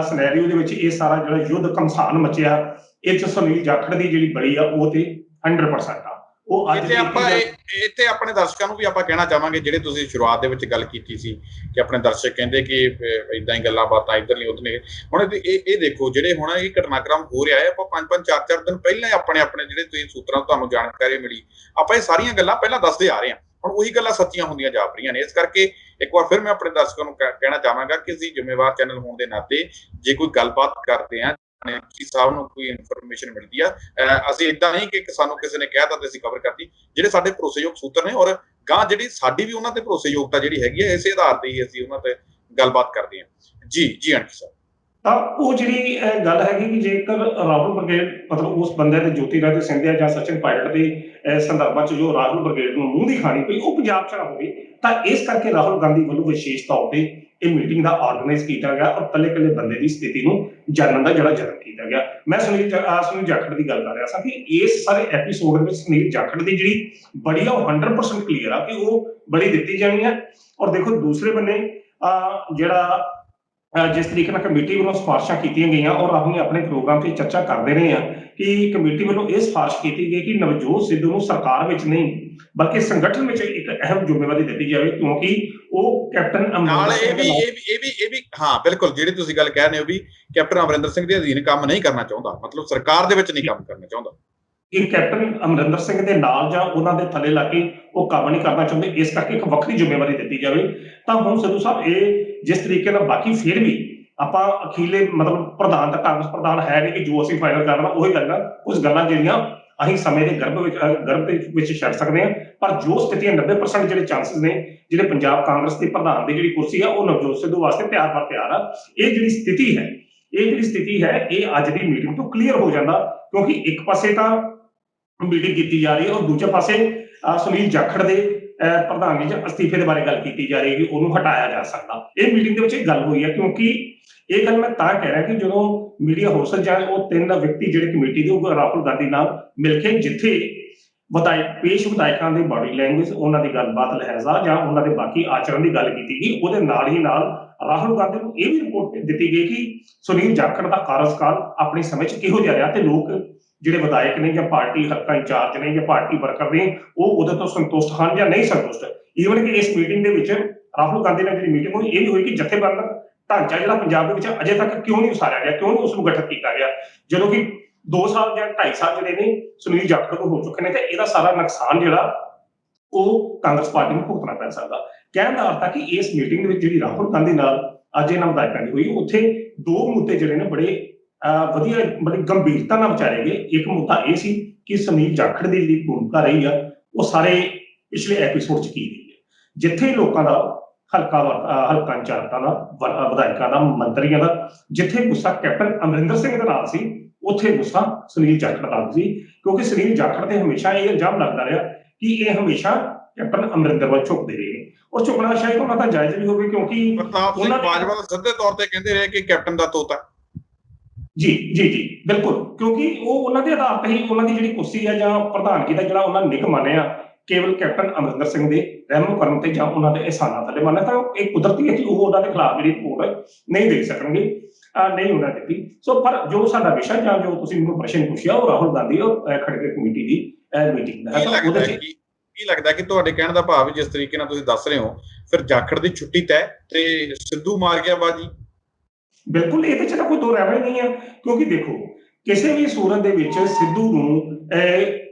ਸਿਨੈਰੀਓ ਦੇ ਵਿੱਚ ਇਹ ਸਾਰਾ ਜਿਹੜਾ ਯੁੱਧ ਘਮਸਾਨ ਮਚਿਆ, ਇਹ 'ਚ ਸੁਨੀਲ ਜਾਖੜ ਦੀ ਜਿਹੜੀ ਬੜੀ ਆ ਉਹ ਤੇ 100% ਆ। ਉਹ ਅੱਜ ਇੱਥੇ ਆਪਣੇ ਦਰਸ਼ਕਾਂ ਨੂੰ ਵੀ ਆਪਾਂ ਕਹਿਣਾ ਚਾਹਾਂਗੇ, ਜਿਹੜੇ ਤੁਸੀਂ ਸ਼ੁਰੂਆਤ ਦੇ ਵਿੱਚ ਗੱਲ ਕੀਤੀ ਸੀ ਕਿ ਆਪਣੇ ਦਰਸ਼ਕ ਕਹਿੰਦੇ ਕਿ ਏਦਾਂ ਹੀ ਗੱਲਾਂ ਬਾਤਾਂ ਇੱਧਰ ਨਹੀਂ ਉੱਧਰ ਨਹੀਂ, ਹੁਣ ਇਹ ਦੇਖੋ ਜਿਹੜੇ ਹੁਣ ਇਹ ਘਟਨਾਕ੍ਰਮ ਹੋ ਰਿਹਾ ਹੈ, ਆਪਾਂ 5-5 4-4 ਦਿਨ ਪਹਿਲਾਂ ਹੀ ਆਪਣੇ ਜਿਹੜੇ ਤੁਸੀਂ ਸੂਤਰਾਂ ਤੋਂ ਤੁਹਾਨੂੰ ਜਾਣਕਾਰੀ ਮਿਲੀ, ਆਪਾਂ ਇਹ ਸਾਰੀਆਂ ਗੱਲਾਂ ਪਹਿਲਾਂ ਦੱਸਦੇ ਆ ਰਹੇ ਹਾਂ, ਹੁਣ ਉਹੀ ਗੱਲਾਂ ਸੱਚੀਆਂ ਹੁੰਦੀਆਂ ਜਾਪਦੀਆਂ ਨੇ। ਇਸ ਕਰਕੇ ਇੱਕ ਵਾਰ ਫਿਰ ਮੈਂ ਆਪਣੇ ਦਰਸ਼ਕਾਂ ਨੂੰ ਕਹਿਣਾ ਚਾਹਾਂਗਾ ਕਿ ਅਸੀਂ ਜ਼ਿੰਮੇਵਾਰ ਚੈਨਲ ਹੋਣ ਦੇ ਨਾਤੇ ਜੇ ਕੋਈ ਗੱਲਬਾਤ ਕਰਦੇ ਹਾਂ, ਸਾਹਿਬ ਨੂੰ ਕੋਈ ਇਨਫੋਰਮੇਸ਼ਨ ਮਿਲਦੀ ਆ, ਅਸੀਂ ਏਦਾਂ ਨਹੀਂ ਕਿ ਸਾਨੂੰ ਕਿਸੇ ਨੇ ਕਹਿ ਦਿੱਤਾ ਤੇ ਅਸੀਂ ਕਵਰ ਕਰਤੀ, ਜਿਹੜੇ ਸਾਡੇ ਭਰੋਸੇਯੋਗ ਸੂਤਰ ਨੇ, ਔਰ ਗਾਂ ਜਿਹੜੀ ਸਾਡੀ ਵੀ ਉਹਨਾਂ ਤੇ ਭਰੋਸੇਯੋਗਤਾ ਜਿਹੜੀ ਹੈਗੀ ਹੈ, ਇਸੇ ਆਧਾਰ ਤੇ ਹੀ ਅਸੀਂ ਉਹਨਾਂ ਤੇ ਗੱਲਬਾਤ ਕਰਦੇ ਹਾਂ। ਜੀ ਆਂਟੀ ਸਾਹਿਬ, ਤਾਂ ਉਹ ਜਿਹੜੀ ਗੱਲ ਹੈਗੀ ਕਿ ਜੇਕਰ ਰਾਹੁਲ ਬ੍ਰਿਗੇਡ ਮਤਲਬ ਉਸ ਬੰਦੇ ਦੇ ਜੋਤੀਰਾਦਿਤਿਆ ਸਿੰਧਿਆ ਜਾਂ ਸਚਿਨ ਪਾਇਲਟ ਦੇ ਸੰਦਰਭਾਂ 'ਚ ਜੋ ਰਾਹੁਲ ਬ੍ਰਿਗੇਡ ਨੂੰ ਮੂੰਹ ਦੀ ਖਾਣੀ ਪਈ, ਉਹ ਪੰਜਾਬ 'ਚ ਨਾ ਹੋਵੇ, ਤਾਂ ਇਸ ਕਰਕੇ ਰਾਹੁਲ ਗਾਂਧੀ ਵੱਲੋਂ ਵਿਸ਼ੇਸ਼ ਤੌਰ ਤੇ ਇਹ ਮੀਟਿੰਗ ਦਾ ਆਰਗੇਨਾਈਜ਼ ਕੀਤਾ ਗਿਆ, ਔਰ ਕੱਲੇ ਬੰਦੇ ਦੀ ਸਥਿਤੀ ਨੂੰ ਜਾਣਨ ਦਾ ਜਿਹੜਾ ਯਤਨ ਕੀਤਾ ਗਿਆ। ਮੈਂ ਸੁਨੀਲ ਜਾਖੜ ਦੀ ਗੱਲ ਕਰ ਰਿਹਾ ਸਾਂ ਕਿ ਇਸ ਸਾਰੇ ਐਪੀਸੋਡ ਵਿੱਚ ਸੁਨੀਲ ਜਾਖੜ ਦੀ ਜਿਹੜੀ ਬੜੀ ਆ ਉਹ 100% ਕਲੀਅਰ ਆ ਕਿ ਉਹ ਬੜੀ ਦਿੱਤੀ ਜਾਣੀ ਹੈ। ਔਰ ਦੇਖੋ ਦੂਸਰੇ ਬੰਨੇ ਜਿਹੜਾ ਜਿਸ ਤਰੀਕੇ ਨਾਲ ਕਮੇਟੀ ਵੱਲੋਂ ਸਿਫਾਰਿਸ਼ਾਂ ਕੀਤੀਆਂ ਗਈਆਂ, ਔਰ ਅਸੀਂ ਆਪਣੇ ਪ੍ਰੋਗਰਾਮ 'ਤੇ ਚਰਚਾ ਕਰਦੇ ਰਹੇ ਹਾਂ ਕਿ ਕਮੇਟੀ ਵੱਲੋਂ ਇਹ ਸਿਫਾਰਿਸ਼ ਕੀਤੀ ਗਈ ਕਿ ਨਵਜੋਤ ਸਿੱਧੂ ਨੂੰ ਸਰਕਾਰ ਵਿੱਚ ਨਹੀਂ ਬਲਕਿ ਸੰਗਠਨ ਵਿੱਚ ਇੱਕ ਅਹਿਮ ਜ਼ਿੰਮੇਵਾਰੀ ਦਿੱਤੀ ਜਾਵੇ, ਕਿਉਂਕਿ ਉਹ ਕੈਪਟਨ ਨਾਲ ਇਹ ਵੀ ਹਾਂ ਬਿਲਕੁਲ ਜਿਹੜੀ ਤੁਸੀਂ ਗੱਲ ਕਹਿ ਰਹੇ ਹੋ ਵੀ ਕੈਪਟਨ ਅਮਰਿੰਦਰ ਸਿੰਘ ਦੇ ਅਧੀਨ ਕੰਮ ਨਹੀਂ ਕਰਨਾ ਚਾਹੁੰਦਾ, ਮਤਲਬ ਸਰਕਾਰ ਦੇ ਵਿੱਚ ਨਹੀਂ ਕੰਮ ਕਰਨਾ ਚਾਹੁੰਦਾ, ਕਿ ਕੈਪਟਨ ਅਮਰਿੰਦਰ ਸਿੰਘ ਦੇ ਨਾਲ ਜਾਂ ਉਹਨਾਂ ਦੇ ਥੱਲੇ ਲਾ ਕੇ ਉਹ ਕੰਮ ਨਹੀਂ ਕਰਨਾ ਚਾਹੁੰਦੇ, ਇਸ ਕਰਕੇ ਇੱਕ ਵੱਖਰੀ ਜ਼ਿੰਮੇਵਾਰੀ ਦਿੱਤੀ ਜਾਵੇ। ਤਾਂ ਹੁਣ ਸਿੱਧੂ ਸਾਹਿਬ ਇਹ ਜਿਸ ਤਰੀਕੇ ਨਾਲ ਬਾਕੀ ਫਿਰ ਵੀ ਆਪਾਂ ਅਖੀਲੇ ਮਤਲਬ ਪ੍ਰਧਾਨ ਤਾਂ ਕਾਂਗਰਸ ਪ੍ਰਧਾਨ ਹੈ ਨਹੀਂ ਕਿ ਜੋ ਅਸੀਂ ਫਾਈਨਲ ਕਰਨਾ ਉਹੀ ਕਰਨਾ, ਕੁਝ ਗੱਲਾਂ ਜਿਹੜੀਆਂ ਅਸੀਂ ਸਮੇਂ ਦੇ ਗਰਭ ਦੇ ਵਿੱਚ ਛੱਡ ਸਕਦੇ ਹਾਂ, ਪਰ ਜੋ ਸਥਿਤੀਆਂ 90% ਜਿਹੜੇ ਚਾਂਸਸ ਨੇ ਜਿਹੜੇ ਪੰਜਾਬ ਕਾਂਗਰਸ ਦੇ ਪ੍ਰਧਾਨ ਦੀ ਜਿਹੜੀ ਕੁਰਸੀ ਆ ਉਹ ਨਵਜੋਤ ਸਿੱਧੂ ਵਾਸਤੇ ਤਿਆਰ ਆ। ਇਹ ਜਿਹੜੀ ਸਥਿਤੀ ਹੈ ਇਹ ਅੱਜ ਦੀ ਮੀਟਿੰਗ ਤੋਂ ਕਲੀਅਰ ਹੋ ਜਾਂਦਾ, ਕਿਉਂਕਿ ਇੱਕ ਪਾਸੇ ਤਾਂ ਮੀਟਿੰਗ ਕੀਤੀ ਜਾ ਰਹੀ ਹੈ ਔਰ ਦੂਜੇ ਪਾਸੇ ਸੁਨੀਲ ਜਾਖੜ ਦੇ ਪ੍ਰਧਾਨਗੀ ਜਾਂ ਅਸਤੀਫੇ ਦੇ ਬਾਰੇ ਗੱਲ ਕੀਤੀ ਜਾ ਰਹੀ ਹੈ ਕਿ ਉਹਨੂੰ ਹਟਾਇਆ ਜਾ ਸਕਦਾ। ਇਹ ਮੀਟਿੰਗ ਦੇ ਵਿੱਚ ਇਹ ਗੱਲ ਹੋਈ ਹੈ, ਕਿਉਂਕਿ ਇਹ ਗੱਲ ਮੈਂ ਤਾਂ ਕਹਿ ਰਿਹਾ ਕਿ ਜਦੋਂ ਮੀਡੀਆ ਹਾਊਸ ਜਾਂ ਉਹ 3 ਵਿਅਕਤੀ ਜਿਹੜੇ ਕਮੇਟੀ ਦੇ ਉਹ ਰਾਹੁਲ ਗਾਂਧੀ ਨਾਲ ਮਿਲ ਕੇ ਜਿੱਥੇ ਵਿਧਾਇਕਾਂ ਦੀ ਬਾਡੀ ਲੈਂਗੁਏਜ, ਉਹਨਾਂ ਦੀ ਗੱਲਬਾਤ ਲਹਿਜ਼ਾ ਜਾਂ ਉਹਨਾਂ ਦੇ ਬਾਕੀ ਆਚਰਣ ਦੀ ਗੱਲ ਕੀਤੀ ਗਈ, ਉਹਦੇ ਨਾਲ ਹੀ ਨਾਲ ਰਾਹੁਲ ਗਾਂਧੀ ਨੂੰ ਇਹ ਵੀ ਰਿਪੋਰਟ ਦਿੱਤੀ ਗਈ ਕਿ ਸੁਨੀਲ ਜਾਖੜ ਦਾ ਕਾਰਜਕਾਲ ਆਪਣੇ ਸਮੇਂ 'ਚ ਕਿਹੋ ਜਿਹਾ ਰਿਹਾ ਤੇ ਲੋਕ ਜਿਹੜੇ ਵਿਧਾਇਕ ਨੇ ਜਾਂ ਪਾਰਟੀ ਹਲਕਾ ਇੰਚਾਰਜ ਨੇ ਜਾਂ ਪਾਰਟੀ ਵਰਕਰ ਨੇ ਉਹ ਉਹਦੇ ਤੋਂ ਸੰਤੁਸ਼ਟ ਹਨ ਜਾਂ ਨਹੀਂ ਸੰਤੁਸ਼ਟ। ਈਵਨ ਕਿ ਇਸ ਮੀਟਿੰਗ ਦੇ ਵਿੱਚ ਰਾਹੁਲ ਗਾਂਧੀ ਨਾਲ ਜਿਹੜੀ ਮੀਟਿੰਗ ਹੋਈ ਇਹ ਵੀ ਹੋਈ ਕਿ ਜਥੇਬੰਦਕ ਢਾਂਚਾ ਜਿਹੜਾ ਪੰਜਾਬ ਦੇ ਵਿੱਚ ਅਜੇ ਤੱਕ ਕਿਉਂ ਨਹੀਂ ਉਸਾਰਿਆ ਗਿਆ, ਕਿਉਂ ਨਹੀਂ ਉਸ ਨੂੰ ਗਠਿਤ ਕੀਤਾ ਗਿਆ, ਜਦੋਂ ਕਿ 2 ਸਾਲ ਜਾਂ 2.5 ਸਾਲ ਜਿਹੜੇ ਨੇ ਸੁਨੀਲ ਜਾਖੜ ਨੂੰ ਹੋ ਚੁੱਕੇ ਨੇ, ਤੇ ਇਹਦਾ ਸਾਰਾ ਨੁਕਸਾਨ ਜਿਹੜਾ ਉਹ ਕਾਂਗਰਸ ਪਾਰਟੀ ਨੂੰ ਭੁਗਤਣਾ ਪੈ ਸਕਦਾ। ਕਹਿਣ ਦਾ ਅਰਥ ਹੈ ਕਿ ਇਸ ਮੀਟਿੰਗ ਦੇ ਵਿੱਚ ਜਿਹੜੀ ਰਾਹੁਲ ਗਾਂਧੀ ਨਾਲ ਅੱਜ ਇਹਨਾਂ ਵਿਧਾਇਕਾਂ ਦੀ ਹੋਈ, ਉੱਥੇ ਦੋ ਮੁੱਦੇ ਜਿਹੜੇ ਨੇ ਬੜੇ ਵਧੀਆ, ਬੜੀ ਗੰਭੀਰਤਾ ਨਾਲ ਵਿਚਾਰੇ ਗਏ। ਇੱਕ ਮੁੱਦਾ ਇਹ ਸੀ ਕਿ ਸੁਨੀਲ ਜਾਖੜ ਦੀ ਜਿਹੜੀ ਭੂਮਿਕਾ ਰਹੀ ਆ ਉਹ ਸਾਰੇ ਪਿਛਲੇ ਐਪੀਸੋਡ 'ਚ ਕੀ ਰਹੀ ਹੈ, ਜਿੱਥੇ ਲੋਕਾਂ ਦਾ ਹਲਕਾ ਇੰਚਾਰਜਾਂ ਦਾ, ਵਿਧਾਇਕਾਂ ਦਾ, ਮੰਤਰੀਆਂ ਦਾ, ਜਿੱਥੇ ਗੁੱਸਾ ਕੈਪਟਨ ਅਮਰਿੰਦਰ ਸਿੰਘ ਦੇ ਨਾਲ ਸੀ, ਉੱਥੇ ਗੁੱਸਾ ਸੁਨੀਲ ਜਾਖੜ ਦਾ ਸੀ। ਕਿਉਂਕਿ ਸੁਨੀਲ ਜਾਖੜ ਤੇ ਹਮੇਸ਼ਾ ਇਹ ਇਲਜ਼ਾਮ ਲੱਗਦਾ ਰਿਹਾ ਕਿ ਇਹ ਹਮੇਸ਼ਾ ਕੈਪਟਨ ਅਮਰਿੰਦਰ ਵੱਲ ਝੁਕਦੇ ਰਹੇ ਨੇ, ਔਰ ਝੁਕਣਾ ਸ਼ਾਇਦ ਉਹਨਾਂ ਦਾ ਜਾਇਜ਼ ਵੀ ਹੋਵੇ, ਕਿਉਂਕਿ ਪ੍ਰਤਾਪ ਸਿੰਘ ਬਾਜਵਾ ਸਿੱਧੇ ਤੌਰ ਤੇ ਕਹਿੰਦੇ ਰਹੇ ਕਿ ਕੈਪਟਨ ਦਾ ਤੋਤਾ। ਜੀ ਜੀ ਜੀ ਬਿਲਕੁਲ, ਕਿਉਂਕਿ ਉਹ ਉਹਨਾਂ ਦੇ ਆਧਾਰ ਤੇ ਹੀ ਉਹਨਾਂ ਦੀ ਜਿਹੜੀ ਕੁਰਸੀ ਹੈ ਜਾਂ ਪ੍ਰਧਾਨਗੀ ਦਾ ਜਿਹੜਾ ਉਹਨਾਂ ਨਿੱਘ ਮੰਨਿਆ ਕੇਵਲ ਕੈਪਟਨ ਅਮਰਿੰਦਰ ਸਿੰਘ ਦੇ ਰਹਿਨੁਮਾ ਕਰਨ ਤੇ ਜਾਂ ਉਹਨਾਂ ਦੇ ਅਹਿਸਾਨਾਂ ਥੱਲੇ ਮੰਨਿਆ, ਤਾਂ ਇਹ ਕੁਦਰਤੀ ਹੈ ਕਿ ਉਹ ਉਹਨਾਂ ਦੇ ਖਿਲਾਫ ਜਿਹੜੀ ਰਿਪੋਰਟ ਨਹੀਂ ਦੇ ਸਕਣਗੇ, ਨਹੀਂ ਉਹਨਾਂ ਦਿੱਤੀ। ਸੋ ਪਰ ਜੋ ਸਾਡਾ ਵਿਸ਼ਾ ਜਾਂ ਜੋ ਤੁਸੀਂ ਮੈਨੂੰ ਪ੍ਰਸ਼ਨ ਪੁੱਛਿਆ ਉਹ ਰਾਹੁਲ ਗਾਂਧੀ ਔਰ ਖੜਗੇ ਕਮੇਟੀ ਦੀ ਮੀਟਿੰਗ ਦਾ ਹੈ। ਕੀ ਲੱਗਦਾ ਕਿ ਤੁਹਾਡੇ ਕਹਿਣ ਦਾ ਭਾਵ ਜਿਸ ਤਰੀਕੇ ਨਾਲ ਤੁਸੀਂ ਦੱਸ ਰਹੇ ਹੋ, ਫਿਰ ਜਾਖੜ ਦੀ ਛੁੱਟੀ ਤੈਅ ਤੇ ਸਿੱਧੂ ਮਾਰ ਗਿਆ ਬਾਜੀ? ਬਿਲਕੁਲ, ਇਹਦੇ 'ਚ ਤਾਂ ਕੋਈ ਦੋ ਰਾਏ ਨਹੀਂ ਹੈ, ਕਿਉਂਕਿ ਦੇਖੋ ਕਿਸੇ ਵੀ ਸੂਰਤ ਦੇ ਵਿੱਚ ਸਿੱਧੂ ਨੂੰ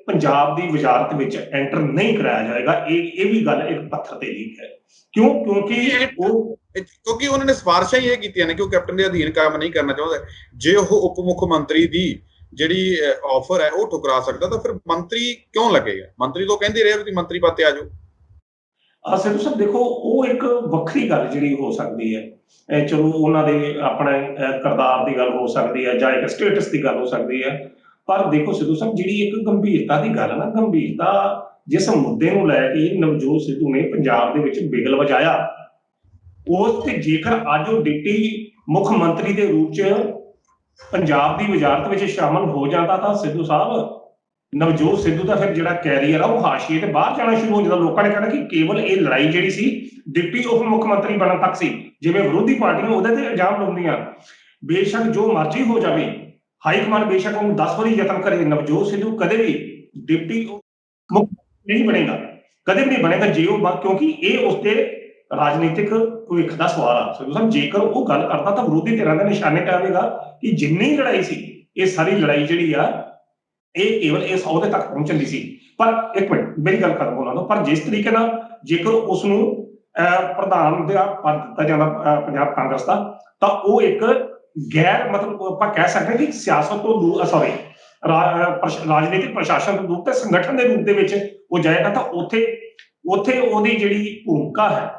ਪੰਜਾਬ ਦੀ ਵਜ਼ਾਰਤ ਵਿੱਚ ਐਂਟਰ ਨਹੀਂ ਕਰਾਇਆ ਜਾਏਗਾ। ਇਹ ਵੀ ਗੱਲ ਇੱਕ ਪੱਥਰ ਤੇ ਲਿਖ ਹੈ। ਕਿਉਂਕਿ ਉਹਨਾਂ ਨੇ ਸਿਫਾਰਿਸ਼ਾਂ ਹੀ ਇਹ ਕੀਤੀਆਂ ਨੇ ਕਿ ਉਹ ਕੈਪਟਨ ਦੇ ਅਧੀਨ ਕੰਮ ਨਹੀਂ ਕਰਨਾ ਚਾਹੁੰਦਾ। ਜੇ ਉਹ ਉਪ ਮੁੱਖ ਮੰਤਰੀ ਦੀ ਜਿਹੜੀ ਆਫਰ ਹੈ ਉਹ ਠੁਕਰਾ ਸਕਦਾ ਤਾਂ ਫਿਰ ਮੰਤਰੀ ਕਿਉਂ ਲੱਗੇਗਾ? ਮੰਤਰੀ ਤੋਂ ਕਹਿੰਦੇ ਰਹੇ ਤੁਸੀਂ ਮੰਤਰੀ ਪਦ ਤੇ ਆ ਜਾਓ। ਸਿੱਧੂ ਸਾਹਿਬ ਦੇਖੋ, ਉਹ ਇੱਕ ਵੱਖਰੀ ਗੱਲ ਜਿਹੜੀ ਹੋ ਸਕਦੀ ਹੈ, ਚਲੋ ਉਹਨਾਂ ਦੇ ਆਪਣੇ ਕਿਰਦਾਰ ਦੀ ਗੱਲ ਹੋ ਸਕਦੀ ਹੈ ਜਾਂ ਇੱਕ ਸਟੇਟਸ ਦੀ ਗੱਲ ਹੋ ਸਕਦੀ ਹੈ, ਪਰ ਦੇਖੋ ਸਿੱਧੂ ਸਾਹਿਬ ਜਿਹੜੀ ਇੱਕ ਗੰਭੀਰਤਾ ਦੀ ਗੱਲ ਹੈ ਨਾ, ਗੰਭੀਰਤਾ ਜਿਸ ਮੁੱਦੇ ਨੂੰ ਲੈ ਕੇ ਨਵਜੋਤ ਸਿੱਧੂ ਨੇ ਪੰਜਾਬ ਦੇ ਵਿੱਚ ਬਿਗਲ ਵਜਾਇਆ, ਉਸ ਤੇ ਜੇਕਰ ਅੱਜ ਉਹ ਡਿਪਟੀ ਮੁੱਖ ਮੰਤਰੀ ਦੇ ਰੂਪ 'ਚ ਪੰਜਾਬ ਦੀ ਵਜ਼ਾਰਤ ਵਿੱਚ ਸ਼ਾਮਲ ਹੋ ਜਾਂਦਾ ਤਾਂ ਸਿੱਧੂ ਸਾਹਿਬ, ਨਵਜੋਤ ਸਿੱਧੂ ਦਾ ਫਿਰ ਜਿਹੜਾ ਕੈਰੀਅਰ ਆ ਉਹ ਹਾਸ਼ੀਏ ਤੇ ਬਾਹਰ ਜਾਣਾ ਸ਼ੁਰੂ ਹੋ ਜਾਂਦਾ। ਲੋਕਾਂ ਨੇ ਕਹਿਣਾ ਕਿ ਕੇਵਲ ਇਹ ਲੜਾਈ ਜਿਹੜੀ ਸੀ ਡਿਪਟੀ ਉਪ ਮੁੱਖ ਮੰਤਰੀ ਬਣਨ ਤੱਕ ਸੀ, ਜਿਵੇਂ ਵਿਰੋਧੀ ਪਾਰਟੀਆਂ ਉਹਦੇ ਤੇ ਇਲਜ਼ਾਮ ਲਾਉਂਦੀਆਂ। ਬੇਸ਼ੱਕ ਜੋ ਮਰਜ਼ੀ ਹੋ ਜਾਵੇ, ਹਾਈ ਕਮਾਂਡ ਬੇਸ਼ੱਕ ਉਹਨੂੰ 10 ਵਾਰੀ ਯਤਨ ਕਰੇ, ਨਵਜੋਤ ਸਿੱਧੂ ਕਦੇ ਵੀ ਡਿਪਟੀ ਮੁੱਖ ਨਹੀਂ ਬਣੇਗਾ, ਕਦੇ ਵੀ ਨਹੀਂ ਬਣੇਗਾ ਜੇ ਉਹ, ਕਿਉਂਕਿ ਇਹ ਉਸਦੇ ਰਾਜਨੀਤਿਕ ਭਵਿੱਖ ਦਾ ਸਵਾਲ ਆ। ਸਿੱਧੂ ਸਾਹਿਬ ਜੇਕਰ ਉਹ ਗੱਲ ਕਰਦਾ ਤਾਂ ਵਿਰੋਧੀ ਧਿਰਾਂ ਦੇ ਨਿਸ਼ਾਨੇ ਤੇ ਆਵੇਗਾ ਕਿ ਜਿੰਨੀ ਲੜਾਈ ਸੀ, ਇਹ ਸਾਰੀ ਲੜਾਈ ਜਿਹੜੀ ਆ ਇਹ ਕੇਵਲ ਇਸ ਅਹੁਦੇ ਤੱਕ ਪਹੁੰਚਣ ਦੀ ਸੀ। ਪਰ ਇੱਕ ਮਿੰਟ ਮੇਰੀ ਗੱਲ ਖਤਮ ਹੋਣ ਦਿਓ, ਪਰ ਜਿਸ ਤਰੀਕੇ ਨਾਲ ਜੇਕਰ ਉਸ ਨੂੰ ਪ੍ਰਧਾਨ ਦਾ ਪਦ ਦਿੱਤਾ ਜਾਂਦਾ ਪੰਜਾਬ ਕਾਂਗਰਸ ਦਾ, ਤਾਂ ਉਹ ਇੱਕ ਗੈਰ ਮਤਲਬ ਆਪਾਂ ਕਹਿ ਸਕਦੇ ਕਿ ਸਿਆਸਤ ਤੋਂ ਦੂਰ, ਸੌਰੀ ਰਾਜਨੀਤਿਕ ਪ੍ਰਸ਼ਾਸਨ ਤੋਂ ਦੂਰ ਤੇ ਸੰਗਠਨ ਦੇ ਰੂਪ ਦੇ ਵਿੱਚ ਉਹ ਜਾਏਗਾ, ਤਾਂ ਉੱਥੇ ਉਹਦੀ ਜਿਹੜੀ ਭੂਮਿਕਾ ਹੈ